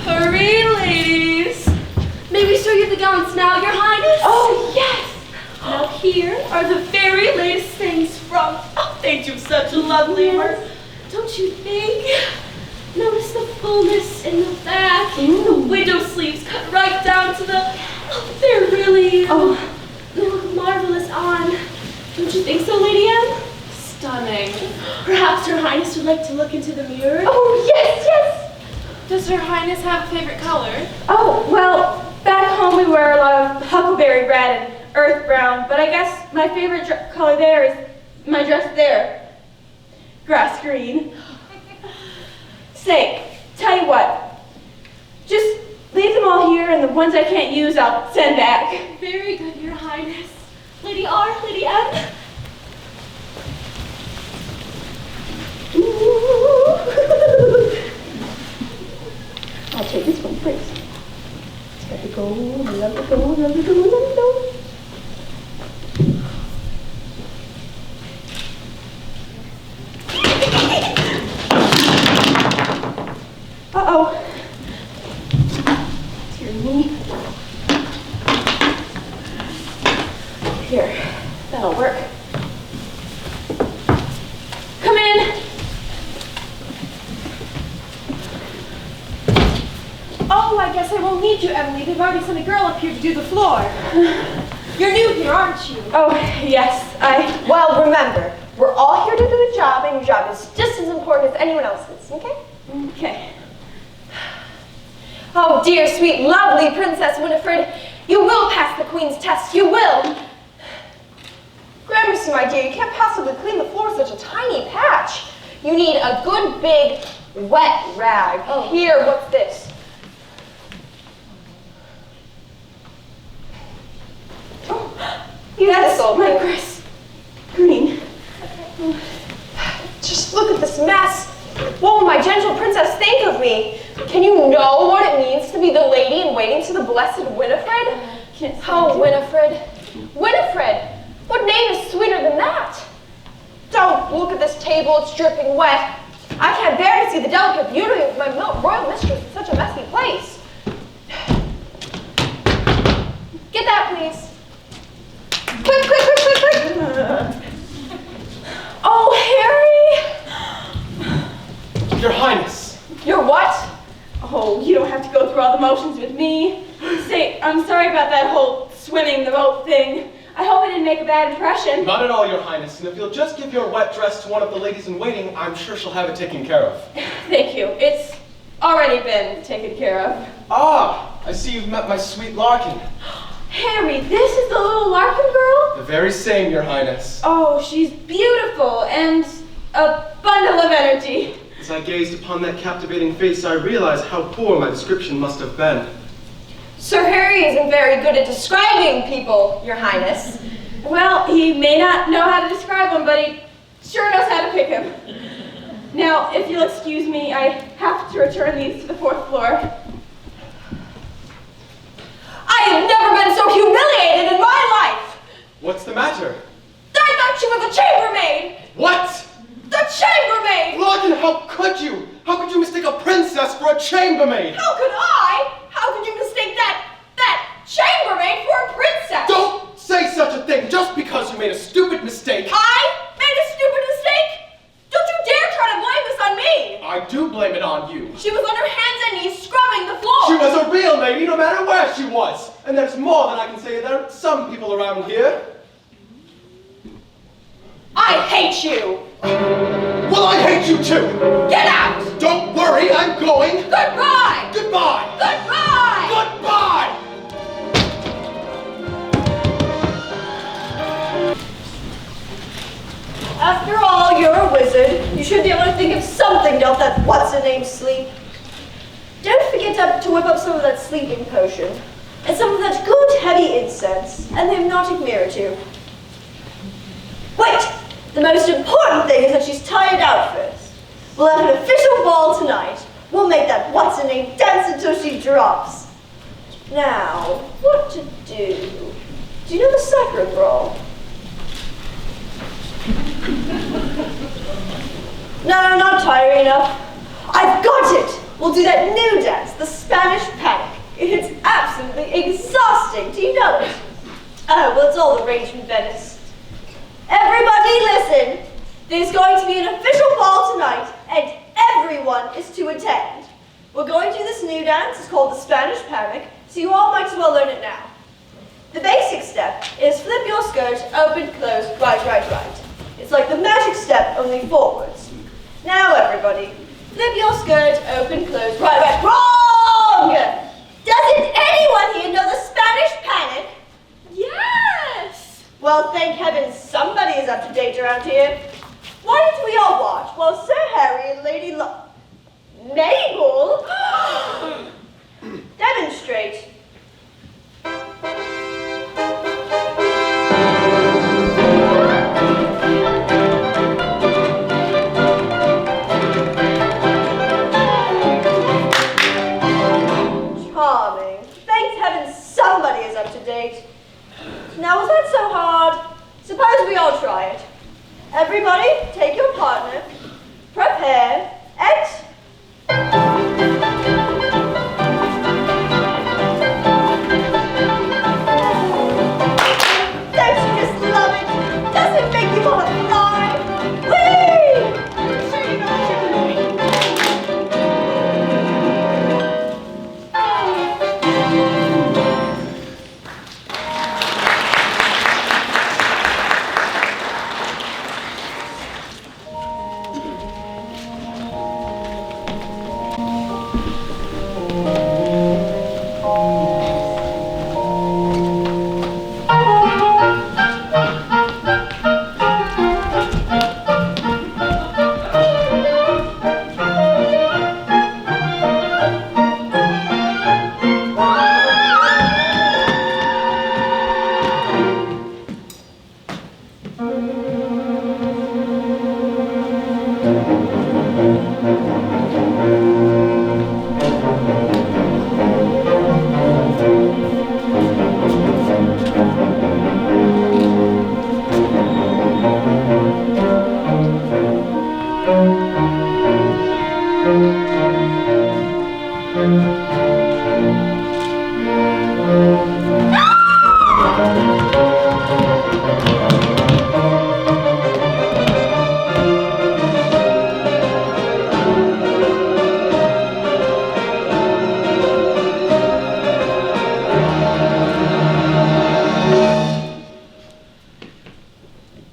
D: Hurry, ladies! May we show you the gowns now, Your Highness?
C: Oh, yes!
D: Now here are the very latest things from... Oh, they do such lovely work. Don't you think? Notice the fullness in the back, the window sleeves cut right down to the
C: like to look into the mirror?
F: Oh, yes, yes!
C: Does Her Highness have a favorite color?
K: Oh, well, back home we wear a lot of huckleberry red and earth brown, but I guess my favorite color there is my dress there. Grass green. Snake, tell you what, just leave them all here and the ones I can't use I'll send back.
C: Very good, Your Highness. Lady R, Lady M.
K: I'll take this one first. Let it go, let it go, let it go, let it go. Uh-oh. Dear me. Here, that'll work. Come in.
C: Oh, I guess I won't need you, Emily. They've already sent a girl up here to do the floor. You're new here, aren't you?
K: Oh, yes,
F: Well, remember, we're all here to do a job, and your job is just as important as anyone else's, okay?
K: Okay.
F: Oh, dear, sweet, lovely Princess Winifred, you will pass the Queen's test, you will! Gramercy, my dear, you can't possibly clean the floor with such a tiny patch. You need a good, big, wet rag. Oh. Here, what's this? Oh,
K: That's my grass green.
F: Just look at this mess. What will my gentle princess think of me? Can you know what it means to be the lady in waiting to the blessed Winifred? Oh, Winifred. Winifred! What name is sweeter than that? Don't look at this table, it's dripping wet. I can't bear to see the delicate beauty of my royal mistress in such a messy place. Get that, please. Quick, quick, quick, quick, quick. Oh, Harry!
I: Your Highness.
F: Your what?
K: Oh, you don't have to go through all the motions with me. Say, I'm sorry about that whole swimming the boat thing. I hope I didn't make a bad impression.
I: Not at all, Your Highness. And if you'll just give your wet dress to one of the ladies in waiting, I'm sure she'll have it taken care of.
K: Thank you. It's already been taken care of.
I: Ah, I see you've met my sweet Larkin.
K: Harry, this is the little Larkin girl?
I: The very same, Your Highness.
K: Oh, she's beautiful and a bundle of energy.
I: As I gazed upon that captivating face, I realized how poor my description must have been.
F: Sir Harry isn't very good at describing people, Your Highness.
K: Well, he may not know how to describe him, but he sure knows how to pick him. Now, if you'll excuse me, I have to return these to the 4th floor.
F: I have never been so humiliated in my life!
I: What's the matter?
F: I thought she was a chambermaid!
I: What?
F: The chambermaid!
I: Larkin, how could you? How could you mistake a princess for a chambermaid?
F: How could I? How could you mistake that chambermaid for a princess?
I: Don't say such a thing just because you made a stupid mistake.
F: I made a stupid mistake? Don't you dare try to blame this on me!
I: I do blame it on you.
F: She was on her hands and knees scrubbing the floor.
I: She was a real lady no matter where she was. And there's more than I can say. There are some people around here.
F: I hate you!
I: Well, I hate you too!
F: Get out!
I: Don't worry, I'm going.
F: Goodbye!
I: Goodbye!
F: Goodbye!
I: Goodbye!
F: After all, you're a wizard. You should be able to think of something to help that what's-her-name sleep. Don't forget to whip up some of that sleeping potion, and some of that good heavy incense, and the hypnotic mirror too. Wait! The most important thing is that she's tired out first. We'll have an official ball tonight. We'll make that what's-her-name dance until she drops. Now, what to do? Do you know the sacred brawl? No, not tiring enough. I've got it! We'll do that new dance, the Spanish Panic. It's absolutely exhausting. Do you know it? Oh, well, it's all the rage in Venice. Everybody listen. There's going to be an official ball tonight, and everyone is to attend. We're going to do this new dance. It's called the Spanish Panic, so you all might as well learn it now. The basic step is flip your skirt, open, close, right, right, right. It's like the magic step, only forwards. Now everybody, flip your skirt open, close, right, wrong! Doesn't anyone here know the Spanish Panic?
K: Yes!
F: Well, thank heaven somebody is up to date around here. Why don't we all watch while Sir Harry and Lady Mabel demonstrate? Charming. Thank heaven somebody is up to date. Now, was that so hard? Suppose we all try it. Everybody, take your partner, prepare, and... Don't you just love it? Does it make you want to fly? Whee!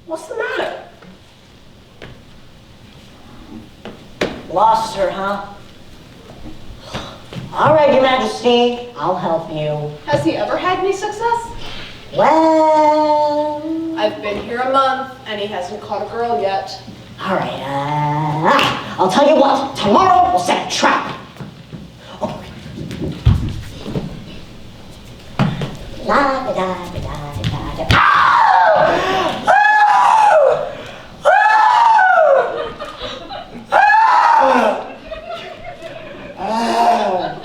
E: What's the matter? Lost her, huh? All right, Your Majesty, I'll help you.
A: Has he ever had any success?
E: Well...
A: I've been here a month, and he hasn't caught a girl yet.
E: All right, I'll tell you what. Tomorrow, we'll set a trap. Oh. La da da da da da da. Ah!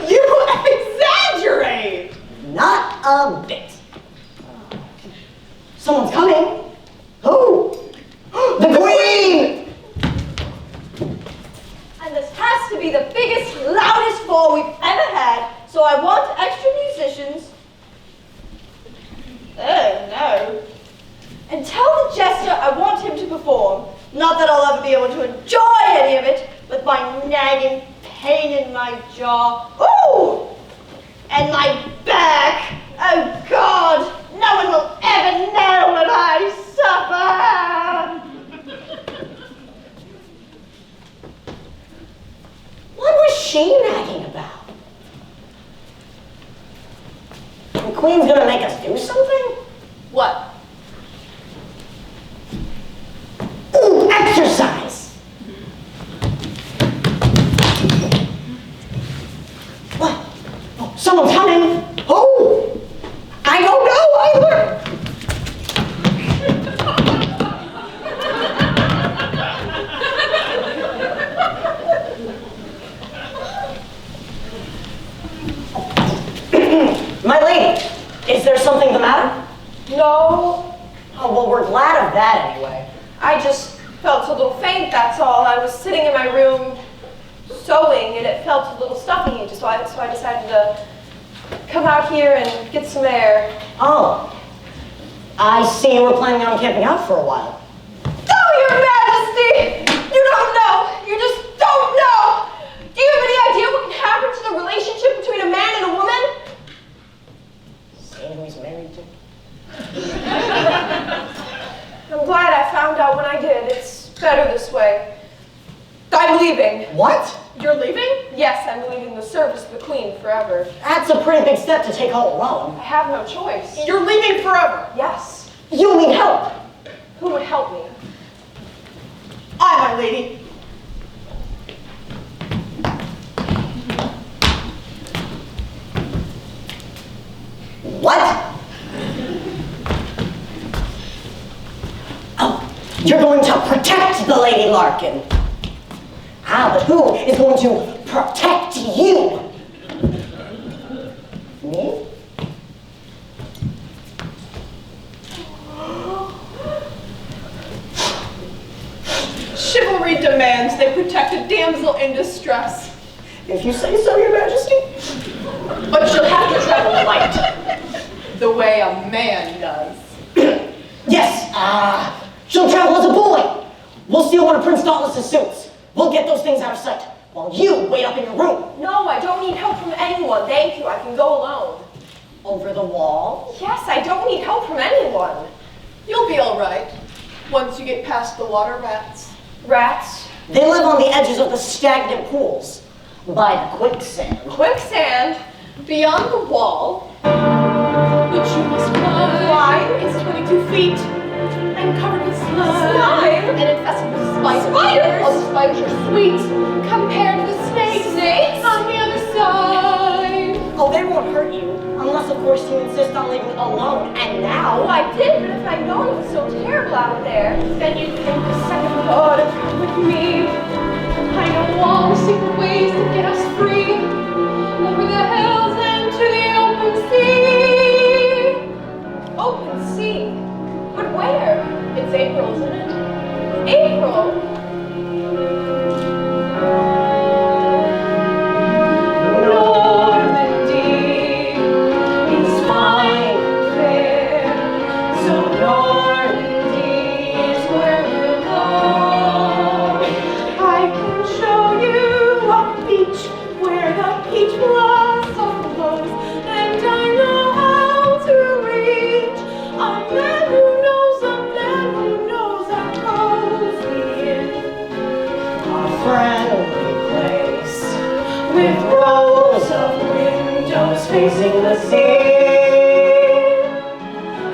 A: You exaggerate!
E: Not a bit. Someone's coming. Who? The Queen!
F: And this has to be the biggest, loudest ball we've ever had, so I want extra musicians. Oh, no. And tell the jester I want him to perform. Not that I'll ever be able to enjoy any of it, with my nagging pain in my jaw. Ooh! And my back. Oh, God. No one will ever know what I suffer.
E: What was she nagging about? The Queen's gonna make us do something?
A: What?
E: Ooh, exercise! What? Oh, someone's coming! Oh! I don't know either! My lady, is there something the matter?
A: No,
E: Oh, well, we're glad of that anyway.
A: I just felt a little faint, that's all. I was sitting in my room sewing, and it felt a little stuffy, so I decided to come out here and get some air.
E: Oh, I see you were planning on camping out for a while.
F: Oh, Your Majesty! You don't know! You just don't know! Do you have any idea what can happen to the relationship between a man and a woman?
E: See who he's married to?
A: I'm glad I found out when I did. It's better this way. forever.
E: That's a pretty big step to take all alone.
A: I have no choice.
B: You're leaving forever.
A: Yes.
E: You need help.
A: Who would help me?
B: My lady.
E: What? Oh, you're going to protect the Lady Larkin. Ah, but who is going to protect you? Me?
A: Chivalry demands they protect a damsel in distress.
E: If you say so, Your Majesty.
A: But she'll have to travel light, the way a man does.
E: Yes, she'll travel as a boy. We'll steal one of Prince Dauntless's suits. We'll get those things out of sight, while you wait up in your room.
A: No, I don't need help from anyone. Thank you. I can go alone.
E: Over the wall?
A: Yes, I don't need help from anyone. You'll be all right once you get past the water rats. Rats?
E: They live on the edges of the stagnant pools, by the quicksand.
A: Quicksand? Beyond the wall? Which you must climb. It's 22 feet. And covered with slime. And infested with spiders. Spiders? Oh, the spiders are sweet compared to the snakes. Snakes? On the other side.
E: Oh, they won't hurt you, unless of course you insist on leaving alone. And now...
A: Oh, I did, but if I'd known it was so terrible out there, then you'd think a second thought of come with me. I know all the secret ways to get us free. Over the hills and to the open sea. Open sea? But where? It's April, isn't it? April? Normandy is fine and fair, so Normandy is where we'll go. I can show you a beach where the peach blossom blows, and I know how to reach a man who knows a cozy inn,
E: a friendly place,
A: with rows of windows facing the sea.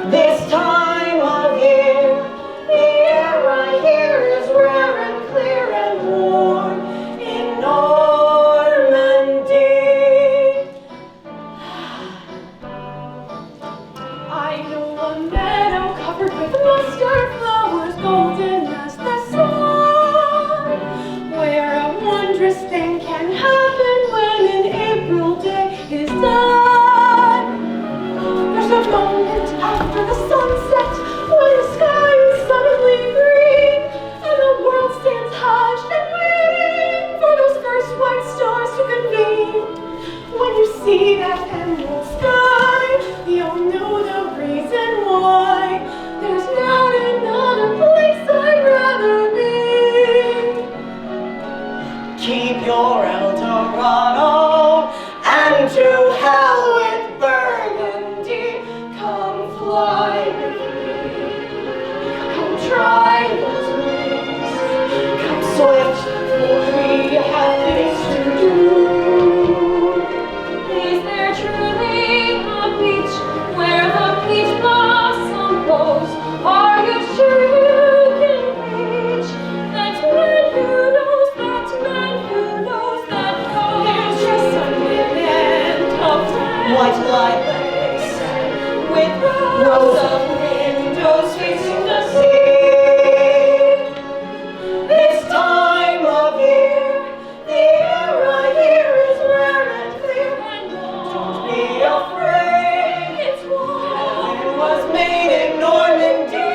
E: this time of year.
A: The air right here is rare and clear and warm in Normandy. I know a meadow covered with mustard flowers, golden as the sun, where a wondrous thing can happen when an April day is done. There's a moment after the sunset when the sky is suddenly green and the world stands hushed and waiting for those first white stars to convene. When you see that emerald sky, you'll know the reason why there's not another place I'd rather be.
E: Keep your Eldorado and to hell with Burgundy.
A: Come fly with me. Come try those wings. Come swift, for we have things to do. Is there truly a beach where the peach blossom blows? Are you sure you can reach that man who knows that man who knows that knows? There's just a minute of time.
E: White light, they say,
A: With rows of windows facing the sea. This time of year, the air right here is rare and clear. Don't be afraid, it's warm. It was made in Normandy.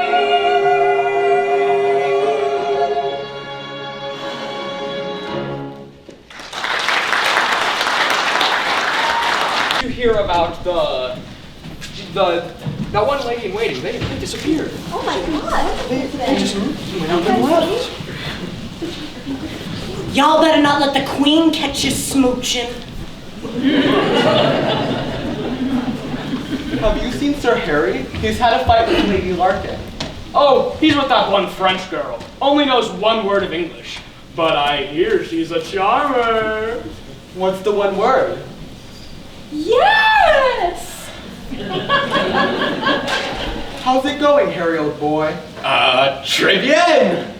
L: You hear about that one lady in waiting? They disappeared.
F: Oh my God.
L: They just went out and left.
E: Y'all better not let the queen catch you smooching.
L: Have you seen Sir Harry? He's had a fight with Lady Larkin.
G: Oh, he's with that one French girl. Only knows one word of English. But I hear she's a charmer.
L: What's the one word?
K: Yes!
L: How's it going, Harry, old boy?
G: Très bien!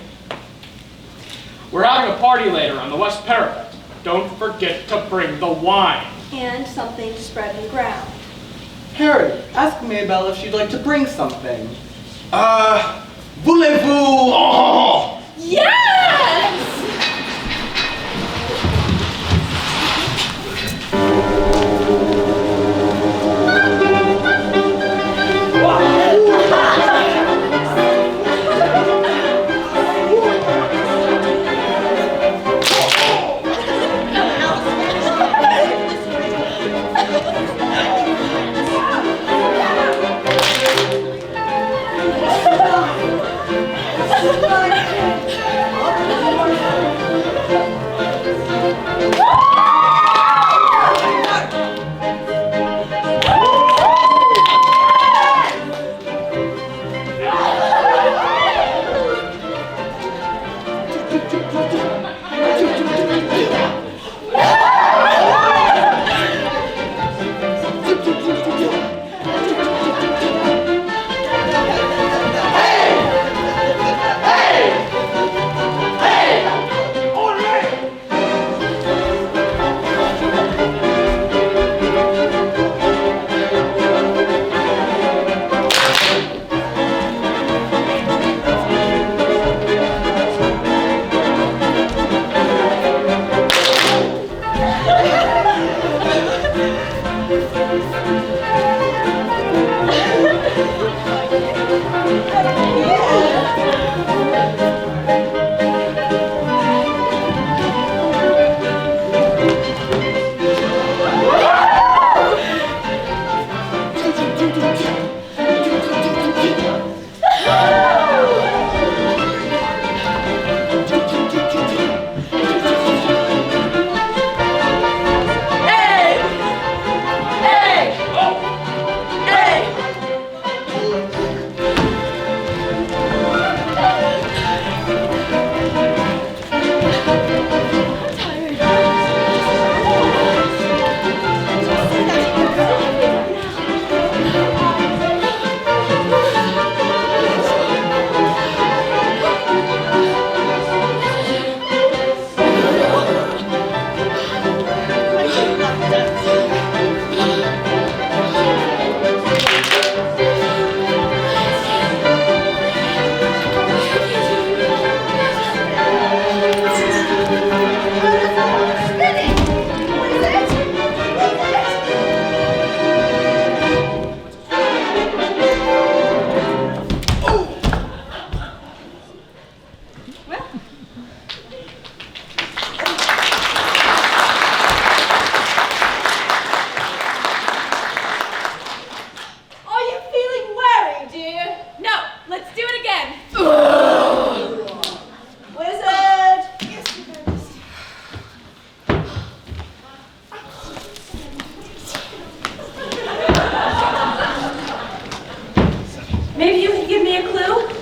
G: We're having a party later on the West Parapet. Don't forget to bring the wine.
K: And something to spread the ground.
L: Harry, ask Maybelle if she'd like to bring something.
G: Voulez-vous? Oh!
K: Yes!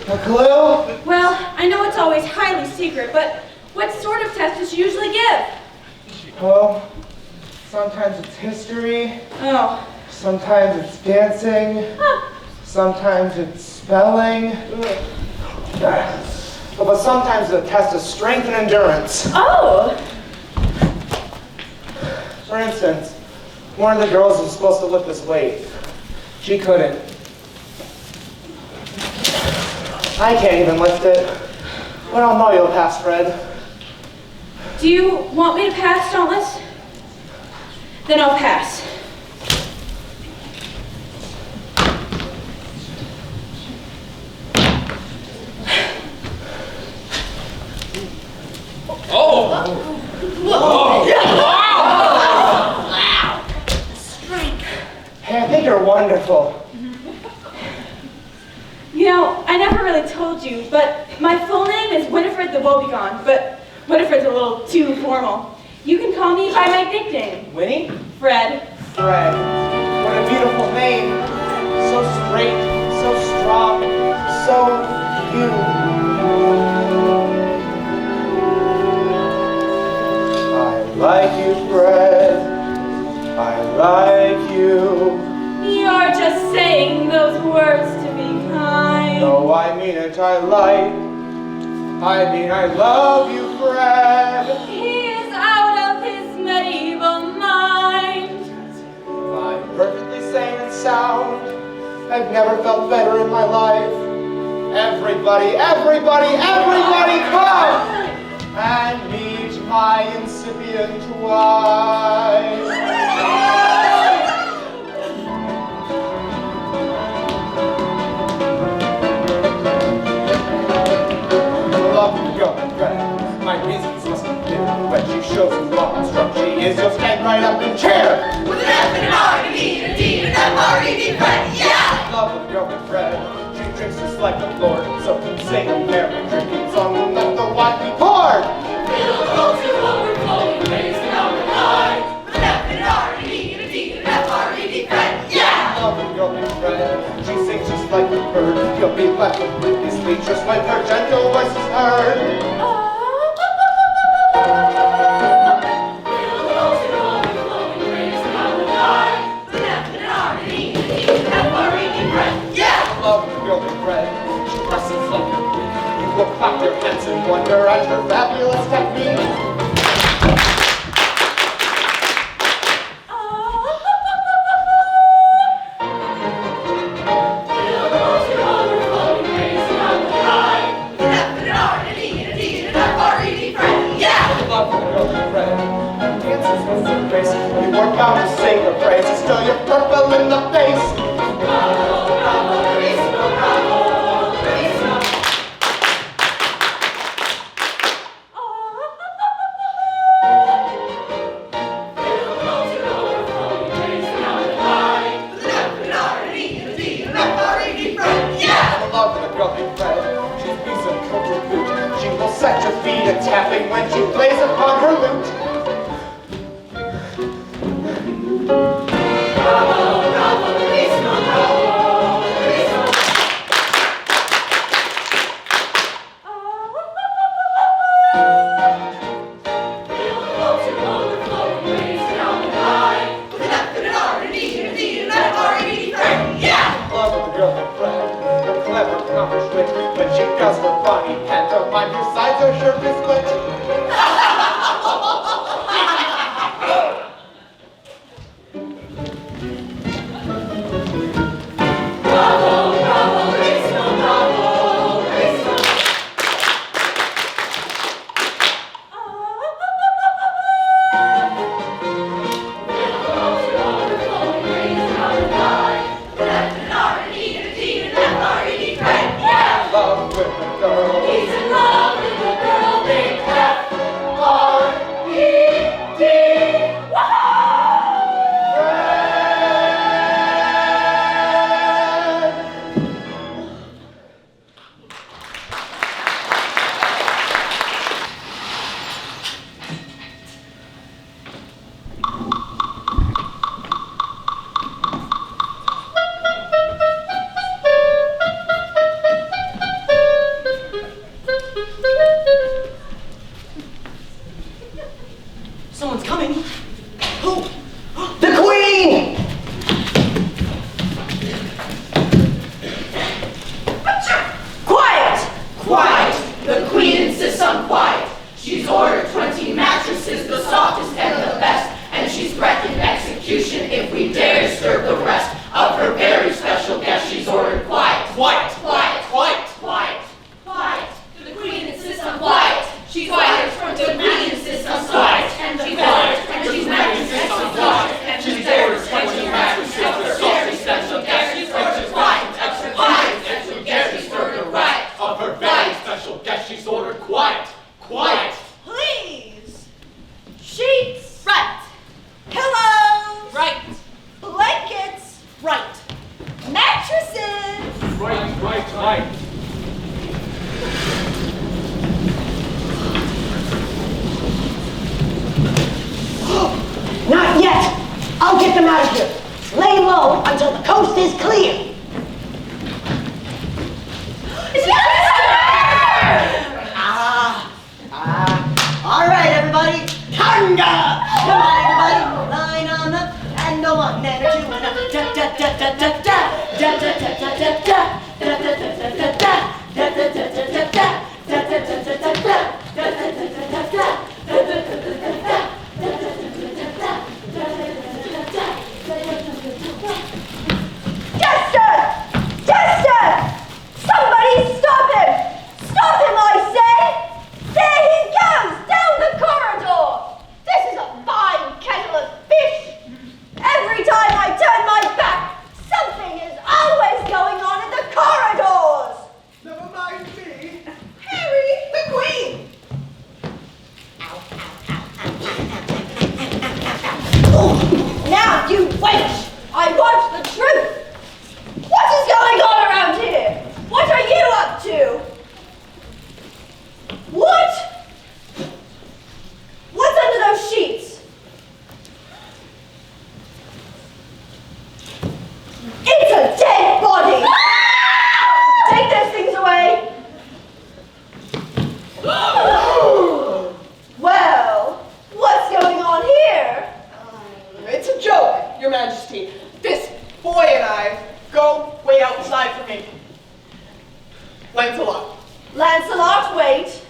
J: A clue?
K: Well, I know it's always highly secret, but what sort of test does she usually give?
J: Well, sometimes it's history,
K: Oh.
J: sometimes it's dancing, sometimes it's spelling. But sometimes the test is strength and endurance.
K: Oh!
J: For instance, one of the girls was supposed to lift this weight. She couldn't. I can't even lift it. Well, I'll know you'll pass, Fred.
K: Do you want me to pass, Dauntless? Then I'll pass.
J: Hey, I think you're wonderful.
K: You know, I never really told you, but my full name is Winifred the Woebegone, but Winifred's a little too formal. You can call me by my nickname.
J: Winnie?
K: Fred.
J: Fred. What a beautiful name. So straight, so strong, so you. I like you, Fred. I like you.
C: You're just saying those words to be kind.
J: No, I mean it, I love you, Fred.
C: He is out of his medieval mind.
J: I'm perfectly sane and sound. I've never felt better in my life. Everybody come and meet my incipient wife. Love you, go and Fred. My reasons must be clear. When she shows you long and strong, she is, you'll stand right up in chair.
H: With an F and an R and an E and a D and an F-R-E-D, Fred, yeah!
J: Love with girl and Fred. She drinks just like the Lord. So sing a merry drinking song and let the wine be poured.
H: Fill the bowl to overflowing, raise it up and high. With an F and an R and an E and a D and an F-R-E-D, Fred, yeah!
J: Love with girl and Fred. She sings just like the bird. You'll be left with his speechless when her gentle voice is heard. Love with girl and Fred. She presses like a queen. You will clap your hands in wonder at her fabulous technique. Love with girl and Fred. Dances with her grace. You are bound to sing her praises till you're purple in the face. Love with girl and Fred. She's piece of total boot. She will set your feet a tapping when she plays upon her lute. Love with girl and Fred. Her clever, accomplished wit. When she does her funny pantomime, your sides are sure to split. Love with the girl.
H: He's in love with the girl named F-R-E-D.
E: Someone's coming. Who? The Queen!
H: Quiet! Quiet! The Queen insists on quiet. She's ordered 20 mattresses, the softest and the best, and she's threatened execution if we dare disturb the rest of her very special guest. She's ordered quiet.
G: Quiet!
H: Quiet!
G: Quiet!
H: Quiet! Quiet! The Queen insists on quiet. She's ordered 20 mattresses, the softest and the best, and she's mattresses on quiet. And she's ordered 20 mattresses, the very special guest. She's ordered quiet. Quiet! She's ordered right.
G: Of her very special guest, she's ordered quiet! Quiet!
B: Please. Sheets.
D: Right.
B: Pillows.
D: Right.
B: Blankets.
D: Right.
B: Mattresses.
G: Right.
E: Not yet! I'll get them out of here. Lay low until the coast is clear. All right, everybody. Conga! Come on, everybody. Line on up and no one, man or two.
F: Somebody stop him! Stop him, I say! There he goes, down the corridor! This is a fine kettle of fish! Every time I turn my back, something is always going on in the corridors!
J: Never mind me.
F: Harry, the Queen! Now you wait! I want the truth! What is going on around here? What are you up to? What? What's under those sheets? It's a dead body! Take those things away! Well, what's going on here?
A: It's a joke, Your Majesty. This boy and I go wait outside for me. Lancelot.
F: Lancelot, wait.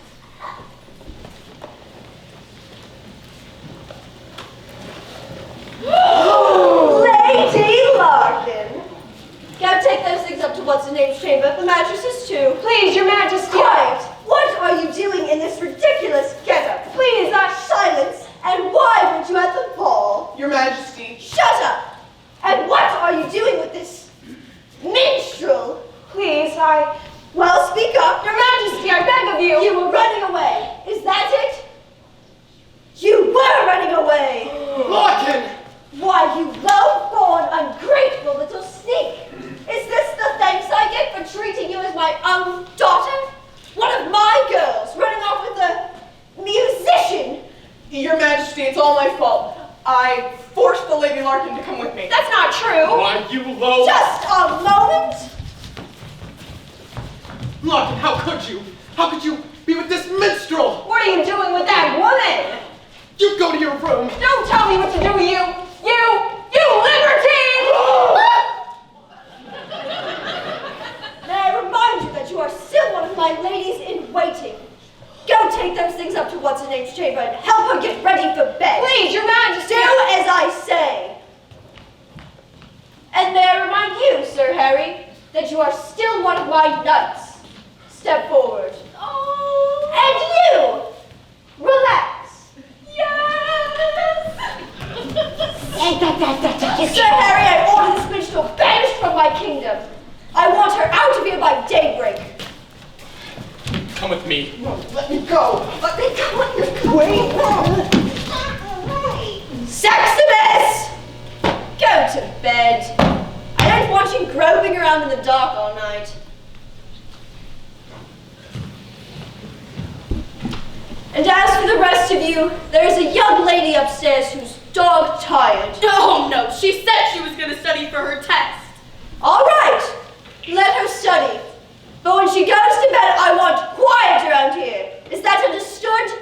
F: Lady Larkin. Go take those things up to what's-her-name's chamber. The mattresses too.
C: Please, Your Majesty.
F: Quiet! What are you doing in this ridiculous getup? Please, silence. And why weren't you at the ball?
A: Your Majesty.
F: Shut up! And what are you doing with this minstrel?
C: Please,
F: Well, speak up.
C: Your Majesty, I beg of you.
F: You were running away. Is that it? You were running away.
A: Larkin!
F: Why, you low-born, ungrateful little sneak. Is this the thanks I get for treating you as my own daughter? One of my girls running off with a musician.
A: Your Majesty, it's all my fault. I forced the Lady Larkin to come with me.
C: That's not true.
I: Why, you low...
F: Just a moment.
I: Larkin, how could you? How could you be with this minstrel?
C: What are you doing with that woman?
I: You go to your room.
C: Don't tell me what to do, you libertine!
F: May I remind you that you are still one of my ladies in waiting. Go take those things up to what's-her-name's chamber and help her get ready for bed.
C: Please, Your Majesty.
F: Do as I say. And may I remind you, Sir Harry, that you are still one of my knights. Step forward.
C: Oh.
F: And you, relax.
C: Yes.
F: Sir Harry, I order this minstrel banished from my kingdom. I want her out of here by daybreak.
I: Come with me.
A: No, let me go. Let me go.
F: Wait. Seximus! Go to bed. I don't want you groping around in the dark all night. And as for the rest of you, there is a young lady upstairs who's dog-tired.
D: Oh no, she said she was gonna study for her test.
F: All right, let her study. But when she goes to bed, I want quiet around here. Is that understood?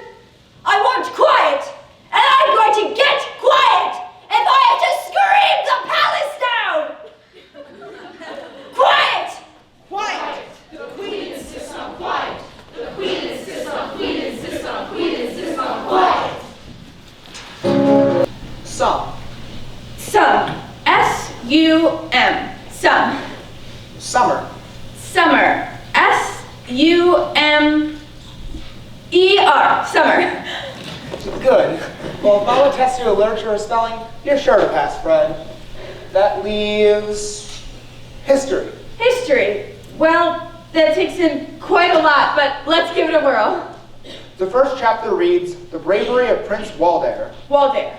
F: I want quiet, and I'm going to get quiet if I have to scream the palace down. Quiet!
A: Quiet!
H: The Queen insists on quiet. The Queen insists on, Queen insists on, Queen insists on quiet.
J: Some.
K: S-U-M. Some.
J: Summer.
K: Summer. S-U-M-E-R. Summer.
J: Good. Well, if Mama tests your literature or spelling, you're sure to pass, Fred. That leaves history.
K: History. Well, that takes in quite a lot, but let's give it a whirl.
J: The first chapter reads, The Bravery of Prince Walder.
K: Walder.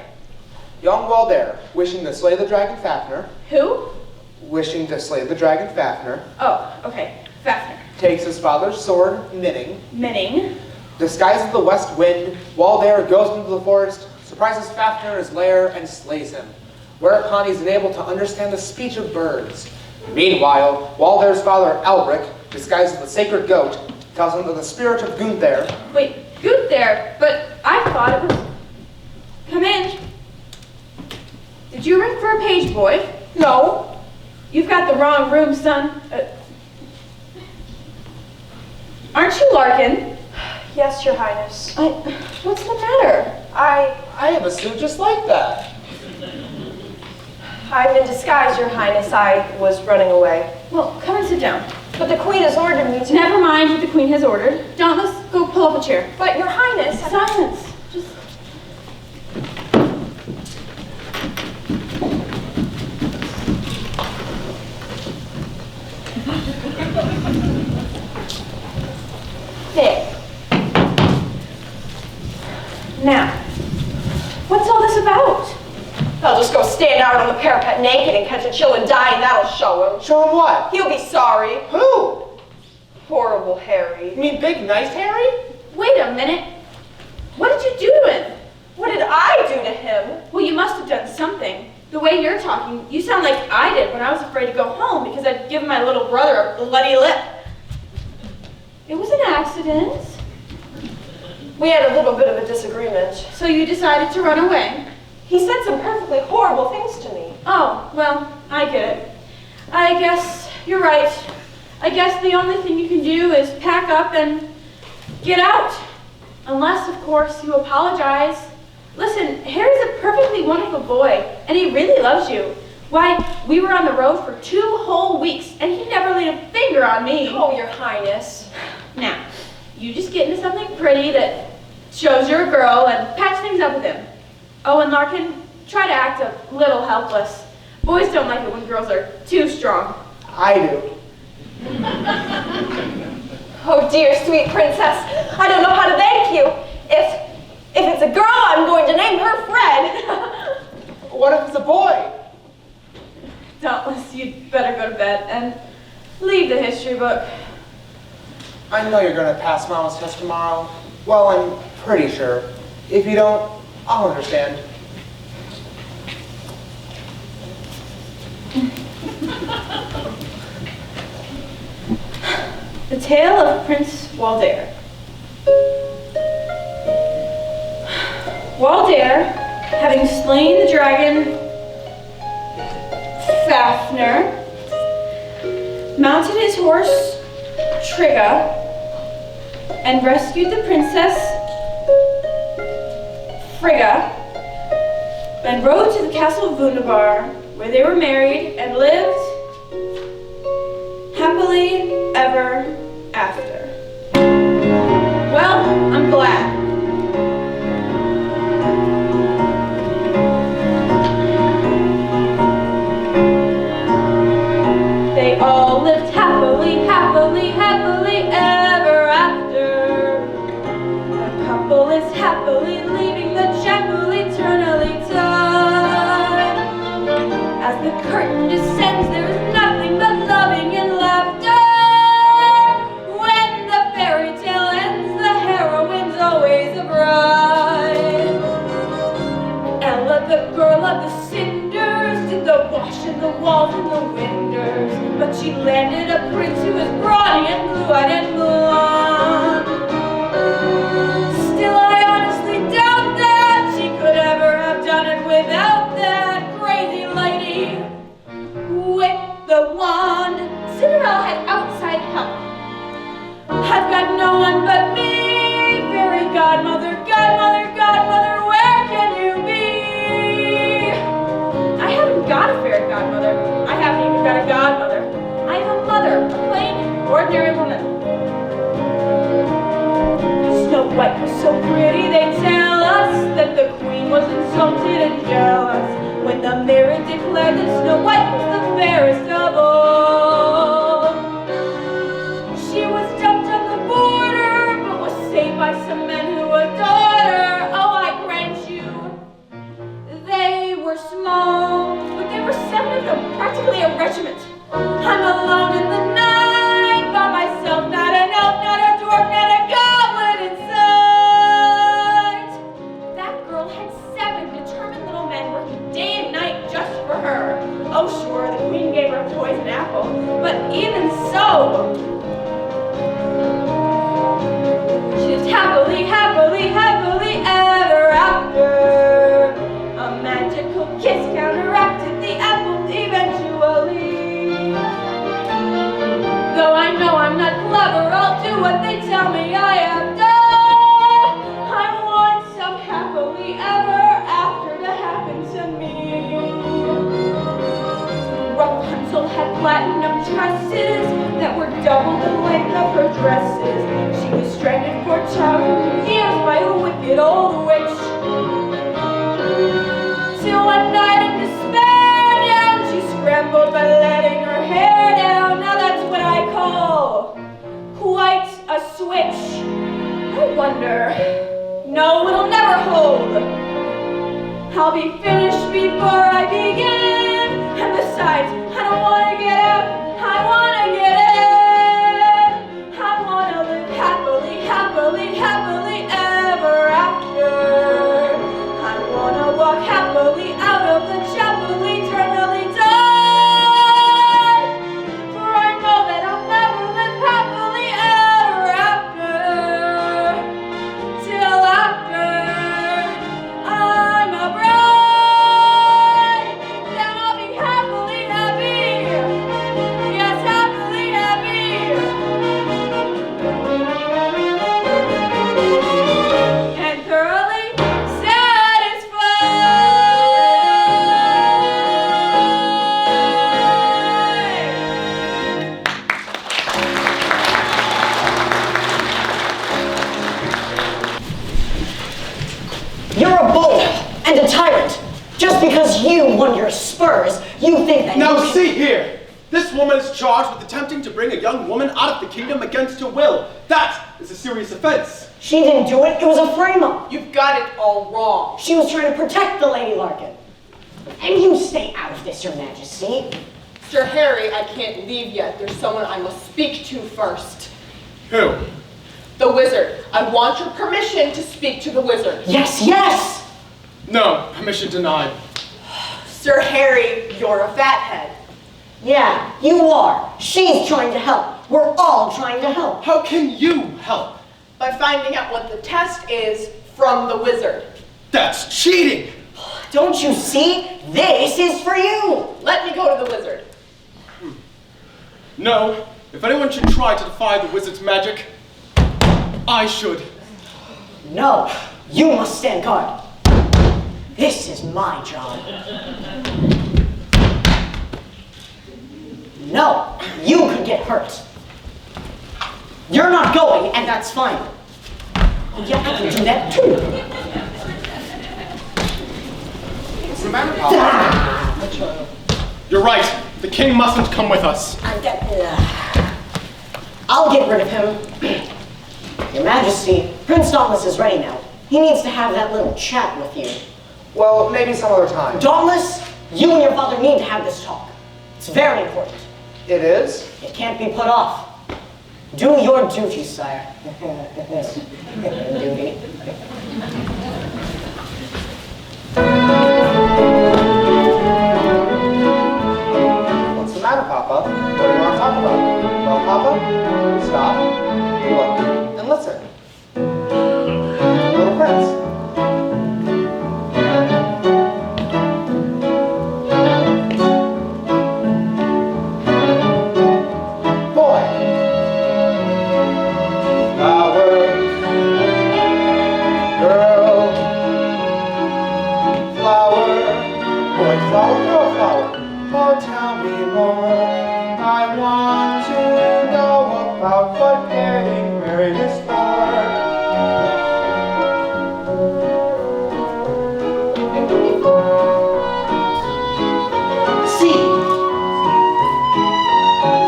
J: Young Walder, wishing to slay the dragon Fafnir,
K: Who?
J: wishing to slay the dragon Fafnir,
K: Oh, okay. Fafnir.
J: takes his father's sword, Minning,
K: Minning.
J: disguises the west wind, Walder goes into the forest, surprises Fafnir in his lair, and slays him, whereupon he's enabled to understand the speech of birds. Meanwhile, Walder's father, Albric, disguised as the sacred goat, tells him that the spirit of Gunther...
K: Wait, Goot there, but I thought it was... Come in. Did you ring for a page boy?
J: No,
K: You've got the wrong room, son. Aren't you Larkin?
F: Yes, Your Highness.
K: What's the matter?
J: I have a suit just like that.
F: I'm in disguise, Your Highness. I was running away.
K: Well, come and sit down.
F: But the Queen has ordered me to.
K: Never mind what the Queen has ordered. John, let's go pull up a chair.
F: But Your Highness.
K: Silence. Just. There. Now, what's all this about?
F: I'll just go stand out on the parapet naked and catch a chill and die, and that'll show him.
J: Show him what?
F: He'll be sorry.
J: Who?
F: Horrible Harry.
J: You mean big, nice Harry?
K: Wait a minute. What did you do to him?
F: What did I do to him?
K: Well, you must have done something. The way you're talking, you sound like I did when I was afraid to go home because I'd given my little brother a bloody lip. It was an accident.
F: We had a little bit of a disagreement.
K: So you decided to run away?
F: He said some perfectly horrible things to me.
K: Oh, well, I get it. I guess you're right. I guess the only thing you can do is pack up and get out. Unless, of course, you apologize. Listen, Harry's a perfectly wonderful boy, and he really loves you. Why, we were on the road for 2 whole weeks, and he never laid a finger on me.
F: Oh, Your Highness.
K: Now, you just get into something pretty that shows you're a girl and patch things up with him. Oh, and Larkin, try to act a little helpless. Boys don't like it when girls are too strong.
J: I do.
F: Oh, dear, sweet princess. I don't know how to thank you. If it's a girl, I'm going to name her Fred.
J: What if it's a boy?
K: Dauntless, you'd better go to bed and leave the history book.
J: I know you're going to pass Mama's test tomorrow. Well, I'm pretty sure. If you don't, I'll understand.
K: The Tale of Prince Walder. Walder, having slain the dragon Fafnir, mounted his horse Trigga, and rescued the princess Frigga, and rode to the castle of Wunderbar, where they were married and lived happily ever after. Well, I'm glad. They all lived happily, happily, happily ever after. The couple is happily leaving the chapel eternally tied. As the curtain descends, there is nothing but loving and laughter. When the fairy tale ends, the heroine's always a bride. Ella, the girl of the cinders, did the wash in the walls and the windows, but she landed a prince who was brawny and blue-eyed and blonde. Still, I honestly doubt that she could ever have done it without that crazy lady with the wand. Cinderella had outside help. I've got no one but me, fairy godmother, godmother, godmother, where can you be? I haven't got a fairy godmother. I haven't even got a godmother. I have a mother, a plain, ordinary woman. Snow White was so pretty, they tell us that the queen was insulted and jealous when the mirror declared that Snow White was the fairest of all. She was dumped on the border, but was saved by some men who adored her. Oh, I grant you, they were small, but there were 7 of them, practically a regiment. I'm alone in the night by myself, not an elf, not a dwarf, not a goblin in sight. That girl had 7 determined little men working day and night just for her. Oh, sure, the queen gave her toys and apple, but even so, she lived happily, happily, happily ever after. A magical kiss counteracted the apple eventually.
C: what they tell me I have done. I want some happily ever after to happen to me. Rapunzel had platinum tresses that were double the length of her dresses. She was stranded for 2 years by a wicked old witch. Till one night in despair, down she scrambled by letting her hair down. Now that's what I call quite a switch. I wonder, no, it'll never hold. I'll be finished before I begin. And besides, I don't want to get out, I want to get in. I want to live happily, happily, happily ever after. I want to walk happily out of the chapel eternally done. For I know that I'll never live happily ever after. Till after I'm a bride, then I'll be happily happy. Yes, happily happy. And thoroughly
E: You're a bull and a tyrant. Just because you won your spurs, you think that
I: Now
E: you can...
I: see here! This woman is charged with attempting to bring a young woman out of the kingdom against her will. That is a serious offense.
E: She didn't do it. It was a frame-up.
A: You've got it all wrong.
E: She was trying to protect the Lady Larkin. And you stay out of this, Your Majesty.
A: Sir Harry, I can't leave yet. There's someone I must speak to first.
I: Who?
A: The wizard. I want your permission to speak to the wizard.
E: Yes, yes!
I: No, permission denied.
A: Sir Harry, you're a fathead.
E: Yeah, you are. She's trying to help. We're all trying to help.
I: How can you help?
A: By finding out what the test is from the wizard.
I: That's cheating!
E: Don't you see? This is for you.
A: Let me go to the wizard.
I: No, if anyone should try to defy the wizard's magic, I should.
E: No, you must stand guard. This is my job. No, you could get hurt. You're not going, and that's fine. Yeah, I can do that too.
J: Remember, Papa.
I: You're right. The king mustn't come with us.
E: I'll get rid of him. Your Majesty, Prince Dauntless is ready now. He needs to have that little chat with you.
J: Well, maybe some other time.
E: Dauntless, you and your father need to have this talk. It's very important.
J: It is?
E: It can't be put off. Do your duty, sire. Duty.
J: What's the matter, Papa? What do you want to talk about? Well, Papa, stop, look, and listen. Little Prince.
G: Oh, tell me more. I want to know about what getting married is for.
E: See,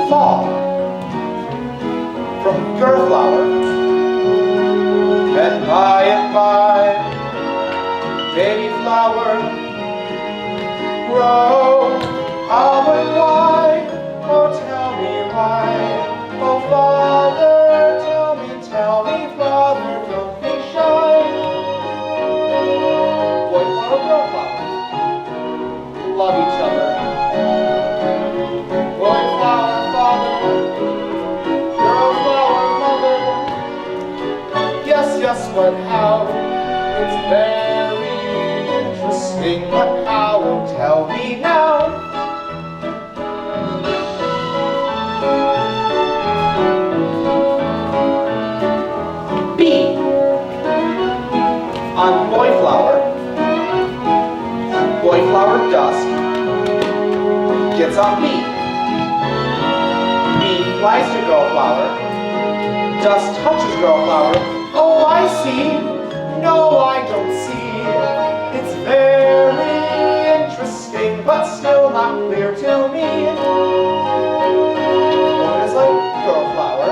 J: Fall from your flower,
G: And by, baby flower, grow. Ah, but why? Oh, tell me why. Oh, Father, tell me, Father, don't be shy.
J: boy flower, girl flower, love each other.
G: Boy flower, Father, girl flower, Mother. Yes, but how? It's very interesting, but how? Oh, tell me now.
J: on boy flower. Boy flower dust gets on bee. Bee flies to girl flower. Dust touches girl flower. Oh, I see. No, I don't see. It's very interesting, but still not clear to me. Woman is like girl flower.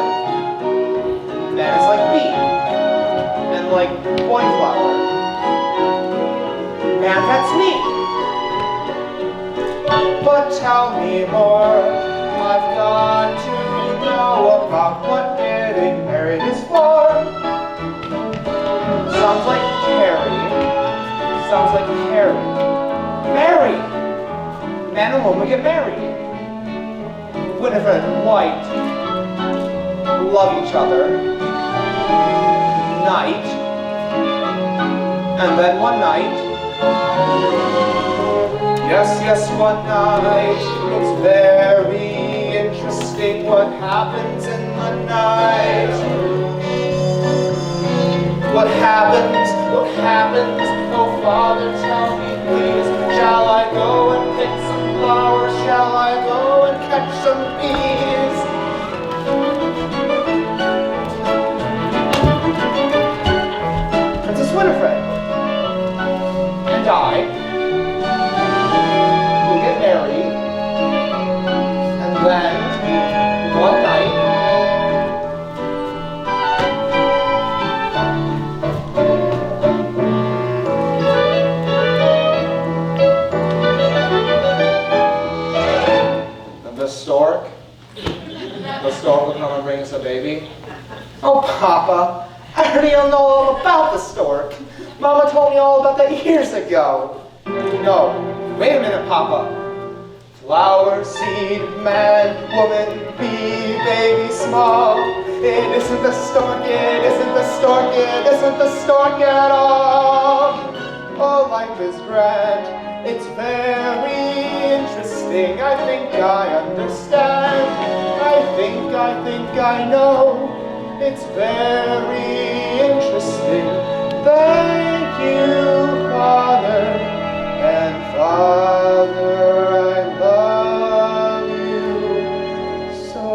J: Man is like bee. And like boy flower. Man, that's me. But tell me more. I've got to know about what getting married is for. Sounds like Carrie. Sounds like Carrie. Marry! Man and woman get married. Winifred and White love each other. Night. And then one night. Yes, one night. It's very interesting what happens in the night. What happens? What happens? Oh, Father, tell me, please. Shall I go and pick some flowers? Shall I go and catch some bees? Princess Winifred and I will get married, and then one night, the stork will come and bring us a baby. Oh, Papa, I already know all about the stork. Mama told me all about that years ago. No, wait a minute, Papa. Flower, seed, man, woman, bee, baby, small. It isn't the stork, it isn't the stork, it isn't the stork at all. Oh, life is grand, it's very interesting. I think I understand. I think I know. It's very interesting. Thank you, Father, and Father, I love you so.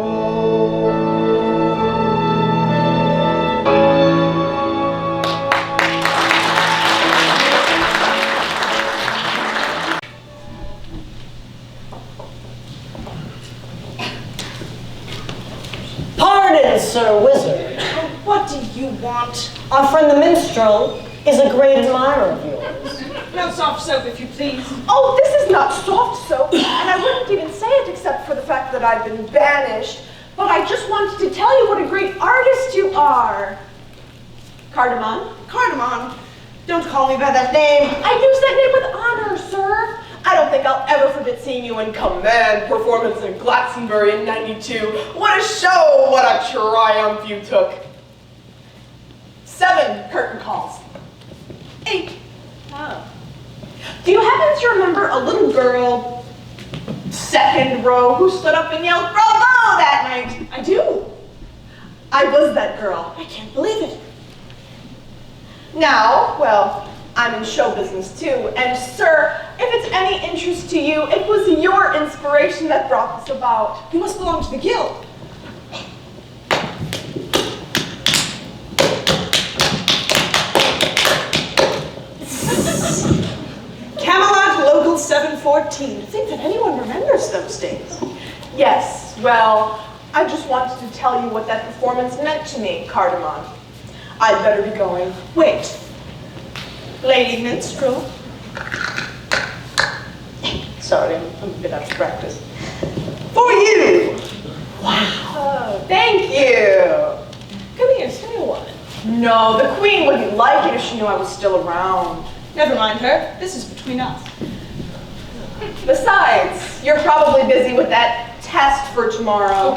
E: Pardon, Sir Wizard.
B: What do you want?
E: Our friend the minstrel is a great admirer of yours.
B: No soft soap, if you please.
A: Oh, this is not soft soap, and I wouldn't even say it except for the fact that I've been banished. But I just wanted to tell you what a great artist you are. Cardamom?
B: Cardamom, don't call me by that name.
A: I use that name with honor, sir. I don't think I'll ever forget seeing you in Command performance in Glastonbury in '92. What a show! What a triumph you took. 7 curtain calls. 8.
B: Oh.
A: Do you happen to remember a little girl, second row, who stood up and yelled, "Bravo!" that night?
B: I do.
A: I was that girl.
B: I can't believe it.
A: Now, well, I'm in show business too, and sir, if it's any interest to you, it was your inspiration that brought this about.
B: You must belong to the guild. Camelot Local 714. Think that anyone remembers those days.
A: Yes, well, I just wanted to tell you what that performance meant to me, Cardamom. I'd better be going.
B: Wait. Lady Minstrel.
A: Sorry, I'm a bit out of practice.
B: For you!
A: Oh, thank you.
B: Come here, stay a while.
A: No, the queen wouldn't like it if she knew I was still around.
B: Never mind her. This is between us.
A: Besides, you're probably busy with that test for tomorrow.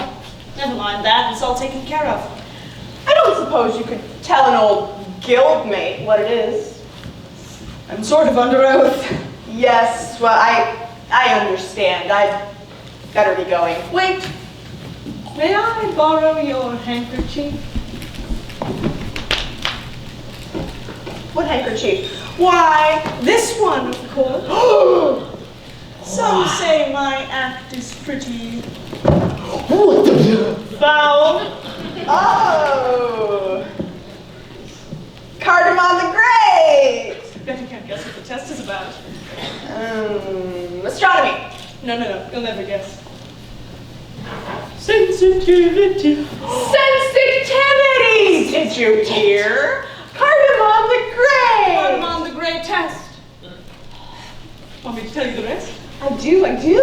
B: Never mind that. It's all taken care of.
A: I don't suppose you could tell an old guildmate what it is.
B: I'm sort of under oath.
A: Yes, well, I understand. I'd better be going.
B: Wait. May I borrow your handkerchief?
A: What handkerchief?
B: Why, this one, of course. Some say my act is pretty foul.
A: Oh! Cardamom the Great!
B: Bet you can't guess what the test is about.
A: Astronomy.
B: No, you'll never guess. Sensitivity.
A: Sensitivity! Did you hear? Cardamom the Great!
B: Cardamom the Great test. Want me to tell you the rest?
A: I do.
E: I do.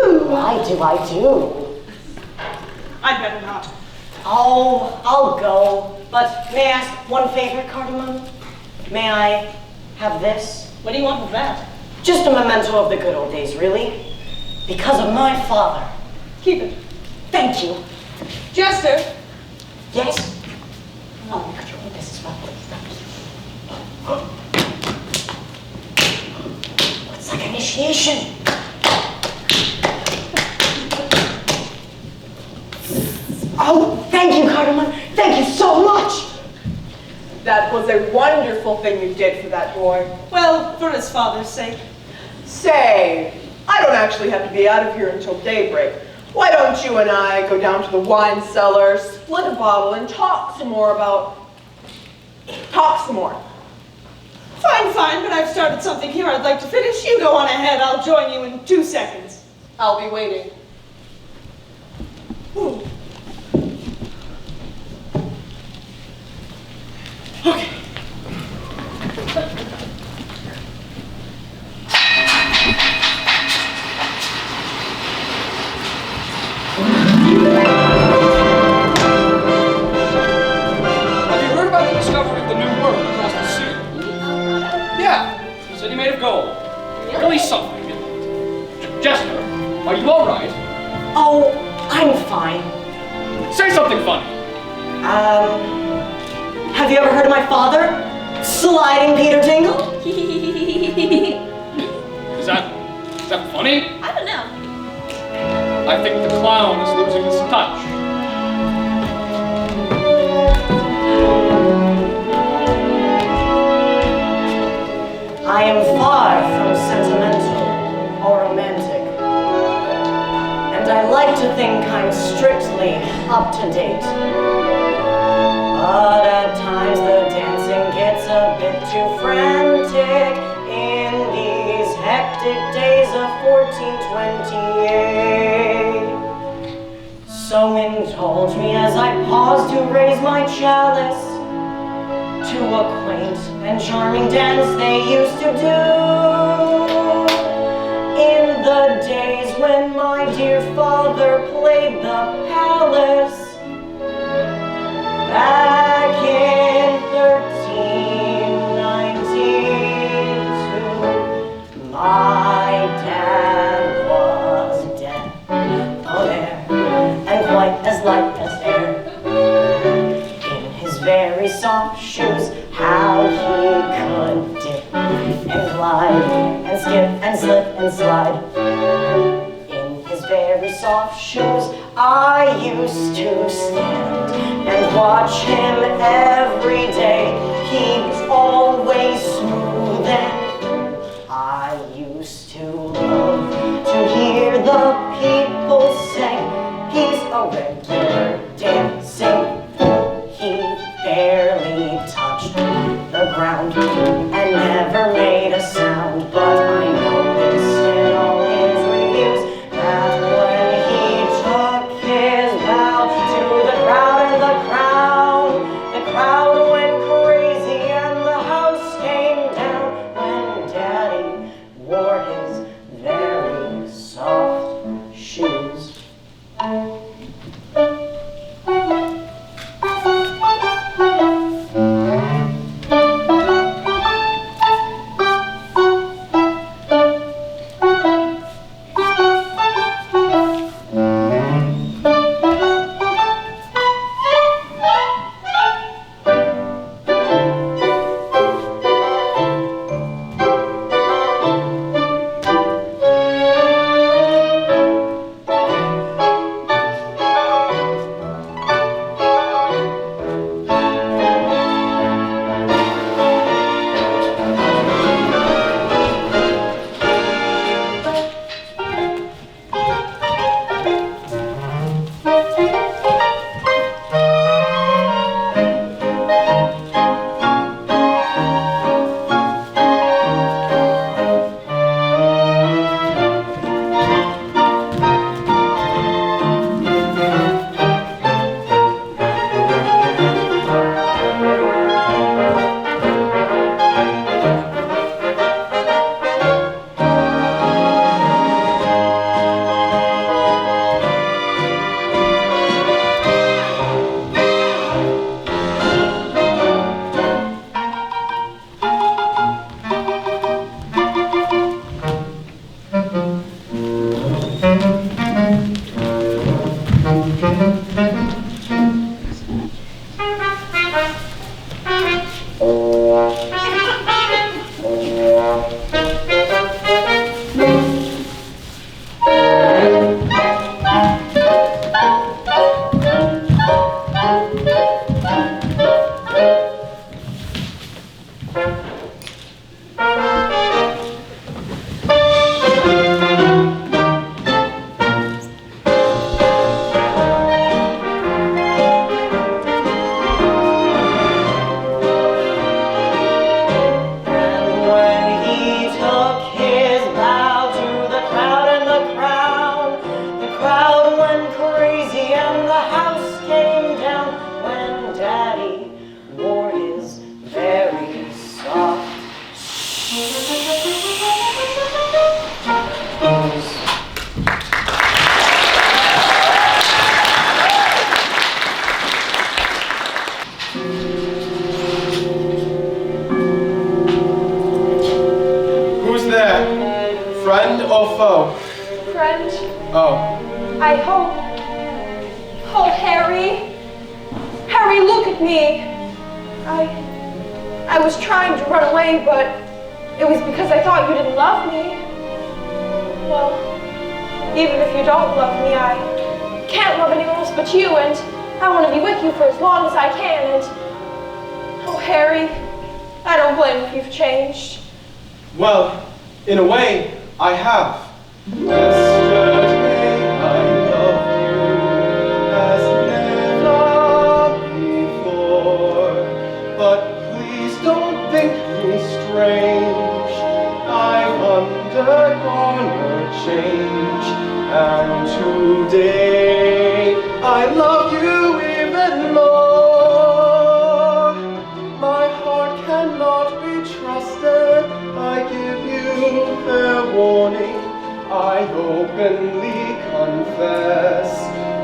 B: I'd better not.
E: Oh, I'll go. But may I ask one favor, Cardamom? May I have this?
B: What do you want with that?
E: Just a memento of the good old days, really. Because of my father.
B: Keep it.
E: Thank you.
B: Jester.
E: Yes? Oh, could you hold this as well, please? It's like initiation. Oh, thank you, Cardamom. Thank you so much.
A: That was a wonderful thing you did for that boy.
B: Well, for his father's sake.
A: Say, I don't actually have to be out of here until daybreak. Why don't you and I go down to the wine cellar, split a bottle, and talk some more.
B: Fine, but I've started something here I'd like to finish. You go on ahead. I'll join you in 2 seconds.
A: I'll be waiting.
B: Ooh. Okay.
M: Have you heard about the discovery of the new world across the sea? Yeah, city made of gold. Really something. Jester, are you all right?
E: Oh, I'm fine.
M: Say something funny.
E: Have you ever heard of my father? Sliding Peter Tingle?
M: Is that funny?
F: I don't know.
M: I think the clown is losing his touch.
E: I am far from sentimental or romantic. And I like to think I'm strictly up to date. But at times the dancing gets a bit too frantic in these hectic days of 1428. So indulge me as I pause to raise my chalice to a quaint and charming dance they used to do in the days when my dear father played the palace. Back in 1392, my dad was dead, oh there, and quite as light as air. In his very soft shoes, how he could dip and glide and skip and slip and slide. In his very soft shoes, I used to stand and watch him every day. He was always smooth and I used to love to hear the people say he's a regular dancing fool. He barely touched the ground and never made a sound, but I noticed in all his reviews that when he took his bow to the crowd and the crowd went crazy and the house came down when Daddy wore his very soft shoes.
C: Oh, Harry. Harry, look at me. I was trying to run away, but it was because I thought you didn't love me. Well, even if you don't love me, I can't love anyone else but you, and I want to be with you for as long as I can, and oh, Harry, I don't blame if you've changed.
I: Well, in a way, I have. Yesterday I loved you as never before, but please don't think me strange. I've undergone a change, and today I love you even more. My heart cannot be trusted, I give you fair warning. I openly confess,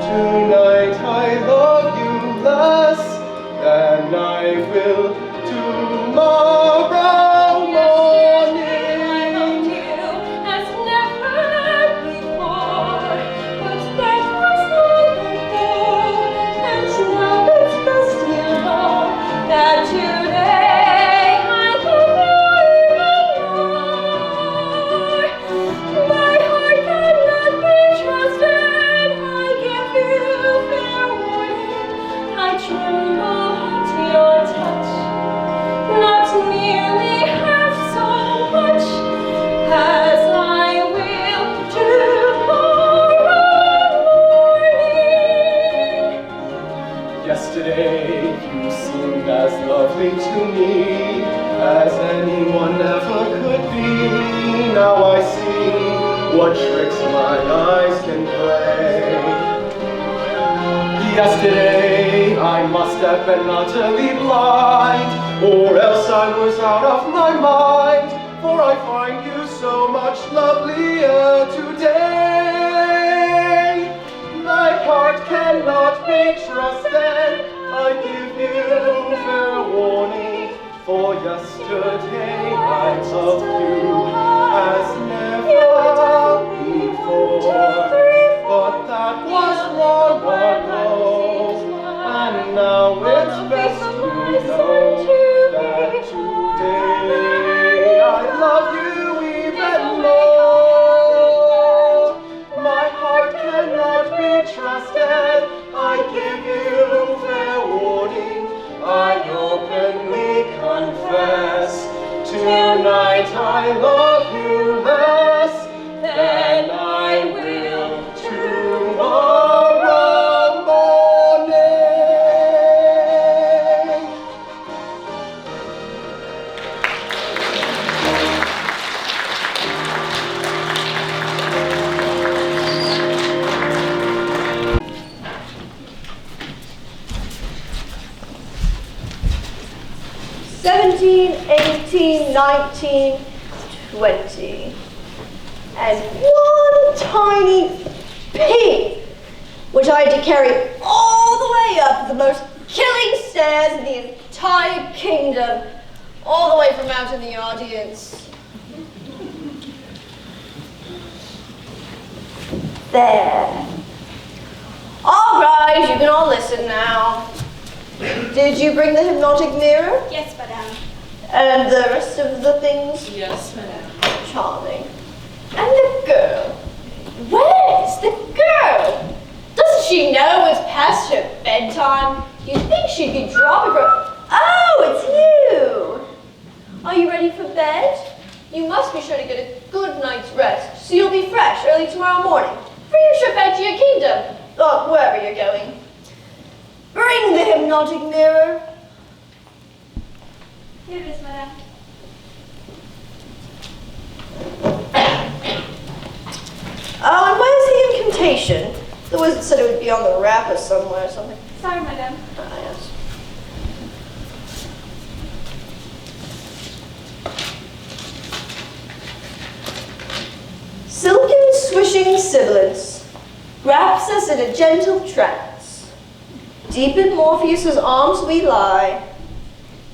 I: tonight I love you less than I will tomorrow morning.
C: I loved you as never before, but that was long ago, and now it's best you know that today I love you even more. My heart cannot be trusted, I give you fair warning. I tremble at your touch, not nearly half so much as I will tomorrow morning.
I: Yesterday you seemed as lovely to me as anyone ever could be. Now I see what tricks my eyes can play. Yesterday I must have been utterly blind, or else I was out of my mind, for I find you so much lovelier today. My heart cannot be trusted, I give you fair warning, for yesterday I loved you as never before. But that was long ago, and now it's best to know that today I love you even more. My heart cannot be trusted, I give you fair warning. I openly confess, tonight I love you less than I will tomorrow morning.
F: $17, $18, $19, $20. And one tiny pig, which I had to carry all the way up the most killing stairs in the entire kingdom, all the way from out in the audience. There. All right, you can all listen now. Did you bring the hypnotic mirror?
C: Yes, madame.
F: And the rest of the things?
K: Yes, madame.
F: Charming. And the girl? Where's the girl? Doesn't she know it's past her bedtime? You'd think she'd be dropping her. Oh, it's you! Are you ready for bed? You must be sure to get a good night's rest, so you'll be fresh early tomorrow morning for your trip back to your kingdom, or wherever you're going. Bring the hypnotic mirror.
C: Here it is, madame.
F: Oh, and where's the incantation? The wizard said it would be on the wrapper somewhere or something.
C: Sorry, madame.
F: Ah, yes. Silken swishing sibilance wraps us in a gentle trance. Deep in Morpheus's arms we lie.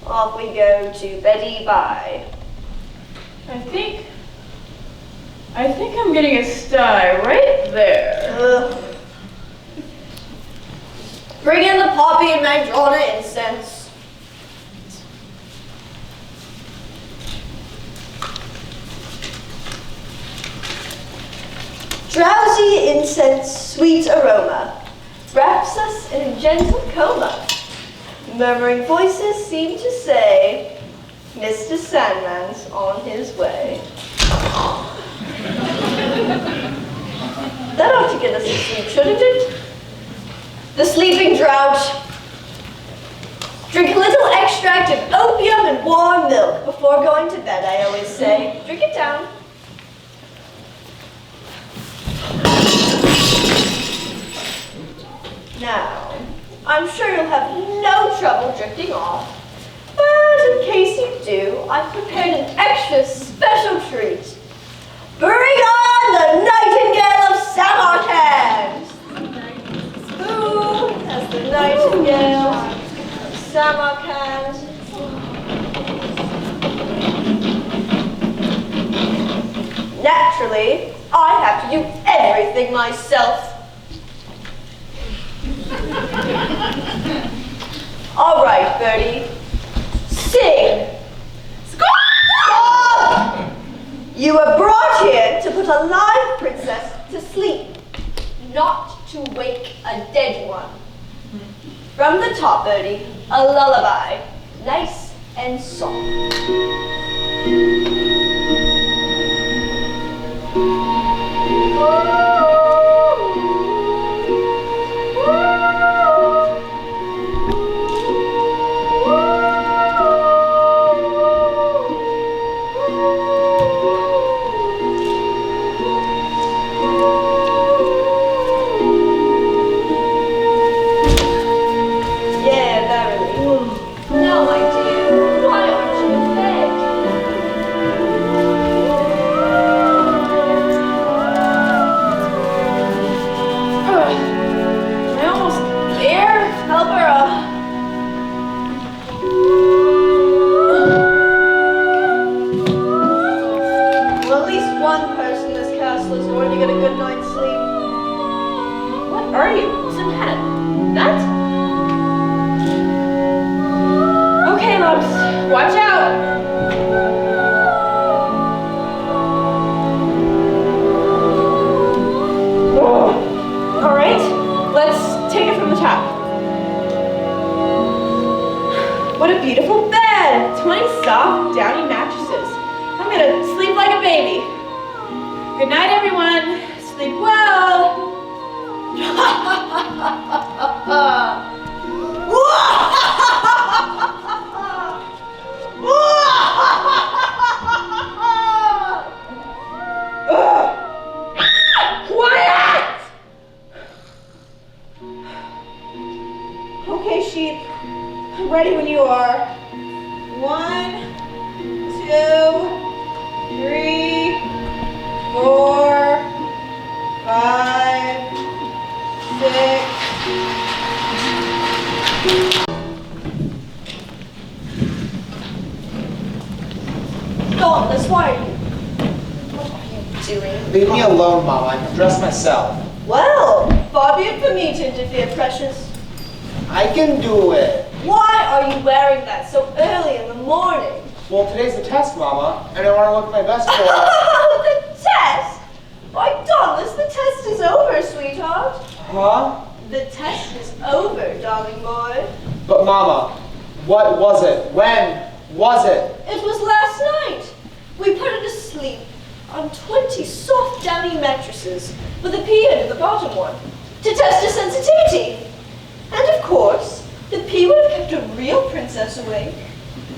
F: Off we go to Betty Bye.
K: I think I'm getting a sty right there.
F: Bring in the poppy and madrona incense. Drowsy incense, sweet aroma, wraps us in a gentle coma. Murmuring voices seem to say, Mr. Sandman's on his way. That ought to get us to sleep, shouldn't it? The sleeping drought. Drink a little extract of opium and warm milk before going to bed, I always say. Drink it down. Now, I'm sure you'll have no trouble drifting off, but in case you do, I've prepared an extra special treat. Bring on the Nightingale of Samarkand! Who has the Nightingale of Samarkand? Naturally, I have to do everything myself. All right, Birdie. Sing. Stop! You were brought here to put a live princess to sleep, not to wake a dead one. From the top, Birdie, a lullaby, nice and soft.
C: Watch out! All right, let's take it from the top. What a beautiful bed! 20 soft, downy mattresses. I'm gonna sleep like a baby. Good night, everyone. Sleep well.
F: Quiet! Okay, sheep. I'm ready when you are. 1, 2, 3, 4, 5, 6. Dauntless, why are you? What are you doing?
J: Leave me alone, Mama. I can dress myself.
F: Well, far be it for me to interfere, precious.
J: I can do it.
F: Why are you wearing that so early in the morning?
J: Well, today's the test, Mama, and I want to look my best for it.
F: Oh, the test? Why, Dauntless, the test is over, sweetheart.
J: Huh?
F: The test is over, darling boy.
J: But Mama, what was it? When was it?
F: It was last night. We put her to sleep on 20 soft, downy mattresses with a pea under the bottom one to test her sensitivity. And of course, the pea would have kept a real princess awake.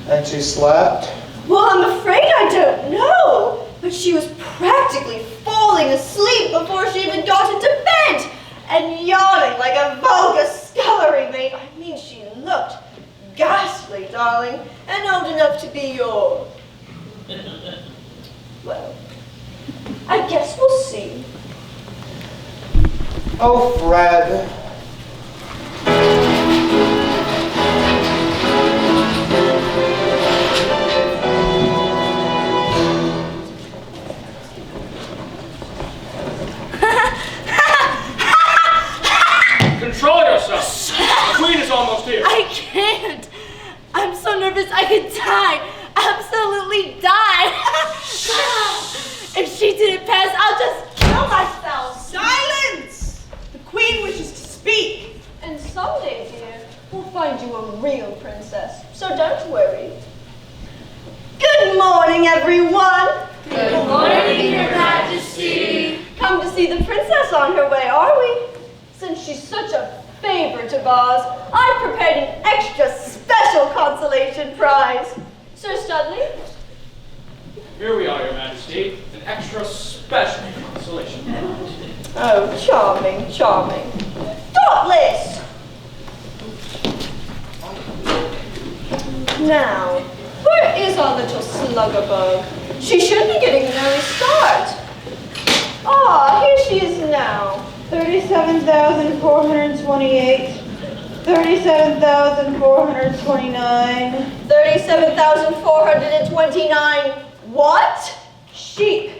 J: And she slept?
F: Well, I'm afraid I don't know, but she was practically falling asleep before she even got into bed and yawning like a vulgar scullery maid. I mean, she looked ghastly, darling, and old enough to be your... Well, I guess we'll see.
J: Oh, Fred.
M: Control yourself.
F: We'll find you a real princess, so don't worry. Good morning, everyone.
C: Good morning, Your Majesty.
F: Come to see the princess on her way, are we? Since she's such a favorite of ours, I've prepared an extra special consolation prize. Sir Studley?
M: Here we are, Your Majesty. An extra special consolation prize.
F: Oh, charming, charming. Thoughtless! Now, where is our little sluggerbug? She should be getting an early start. Ah, here she is now.
K: 37,428. 37,429.
F: 37,429. What?
K: Sheep.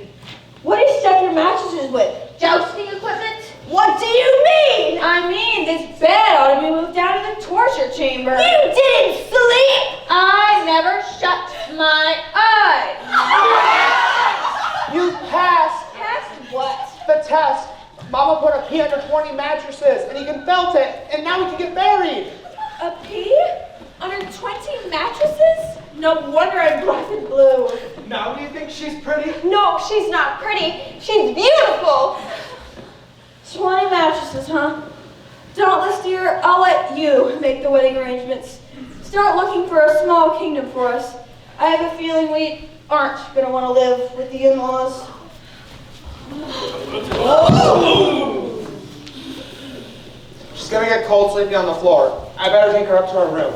K: What do you stuff your mattresses with? Jousting equipment?
F: What do you mean?
K: I mean, this bed ought to be moved down to the torture chamber.
F: You didn't sleep!
K: I never shut my eyes.
J: You passed
K: Past what?
J: the test. Mama put a pea under 20 mattresses, and you can felt it, and now we can get married.
K: A pea? Under 20 mattresses? No wonder I'm black and blue.
G: Now do you think she's pretty?
F: No, she's not pretty. She's beautiful.
K: 20 mattresses, huh? Dauntless dear, I'll let you make the wedding arrangements. Start looking for a small kingdom for us. I have a feeling we aren't going to want to live with the in-laws.
J: She's gonna get cold sleeping on the floor. I better take her up to her room.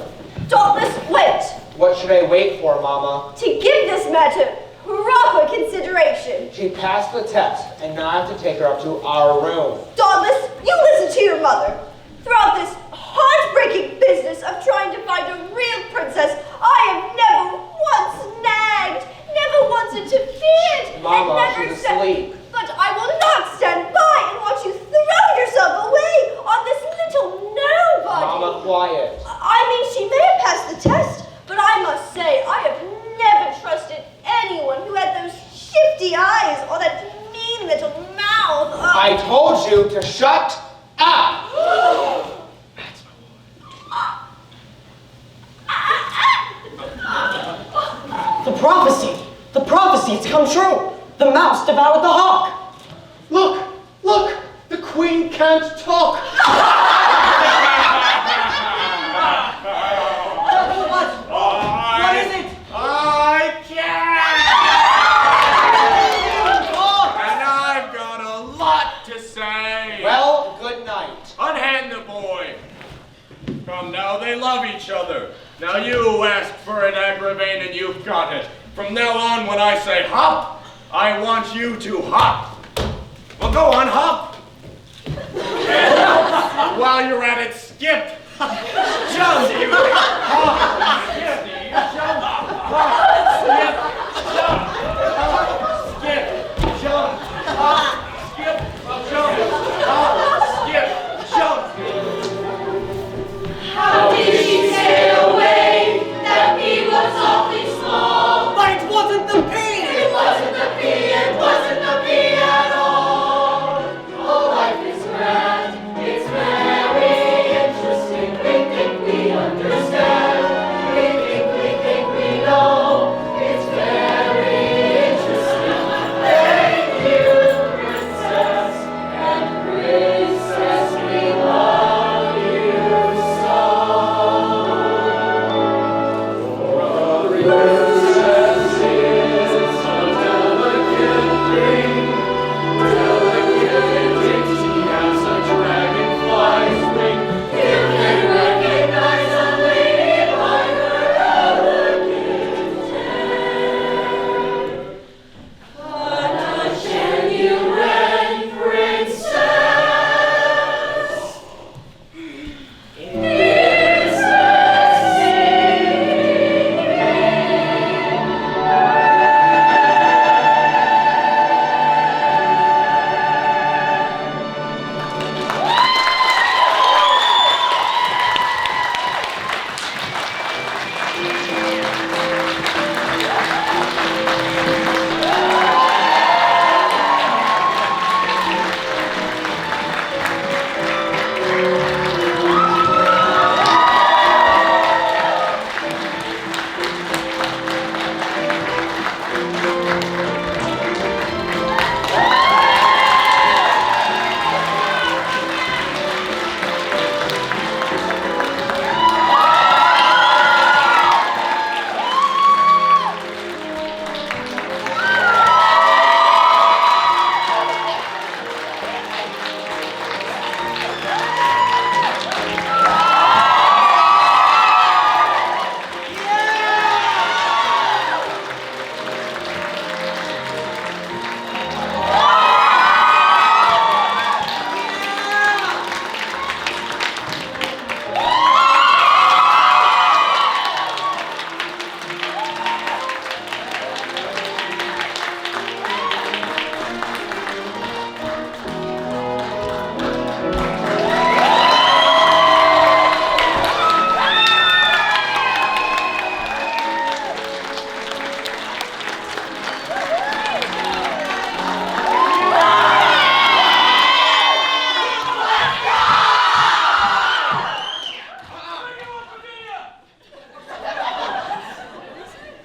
F: Dauntless, wait.
J: What should I wait for, Mama?
F: To give this matter proper consideration.
J: She passed the test, and now I have to take her up to our room.
F: Dauntless, you listen to your mother. Throughout this heartbreaking business of trying to find a real princess, I have never once nagged, never once interfered,
J: Mama,
F: and never
J: she's
F: said.
J: asleep.
F: But I will not stand by and watch you throw yourself away on this little nobody.
J: Mama, quiet.
F: I mean, she may have passed the test, but I must say, I have never trusted anyone who had those shifty eyes or that mean little mouth.
J: I told you to shut up.
E: The prophecy, it's come true. The mouse devoured the hawk.
G: Look, the queen can't talk.
E: What is it?
I: I can! And I've got a lot to say.
J: Well, good night.
I: Unhand the boy. Come now, they love each other. Now you asked for an agravain and you've got it. From now on, when I say hop, I want you to hop. Well, go on, hop. And while you're at it, skip. Jump. Hop. Skip. Jump. Hop.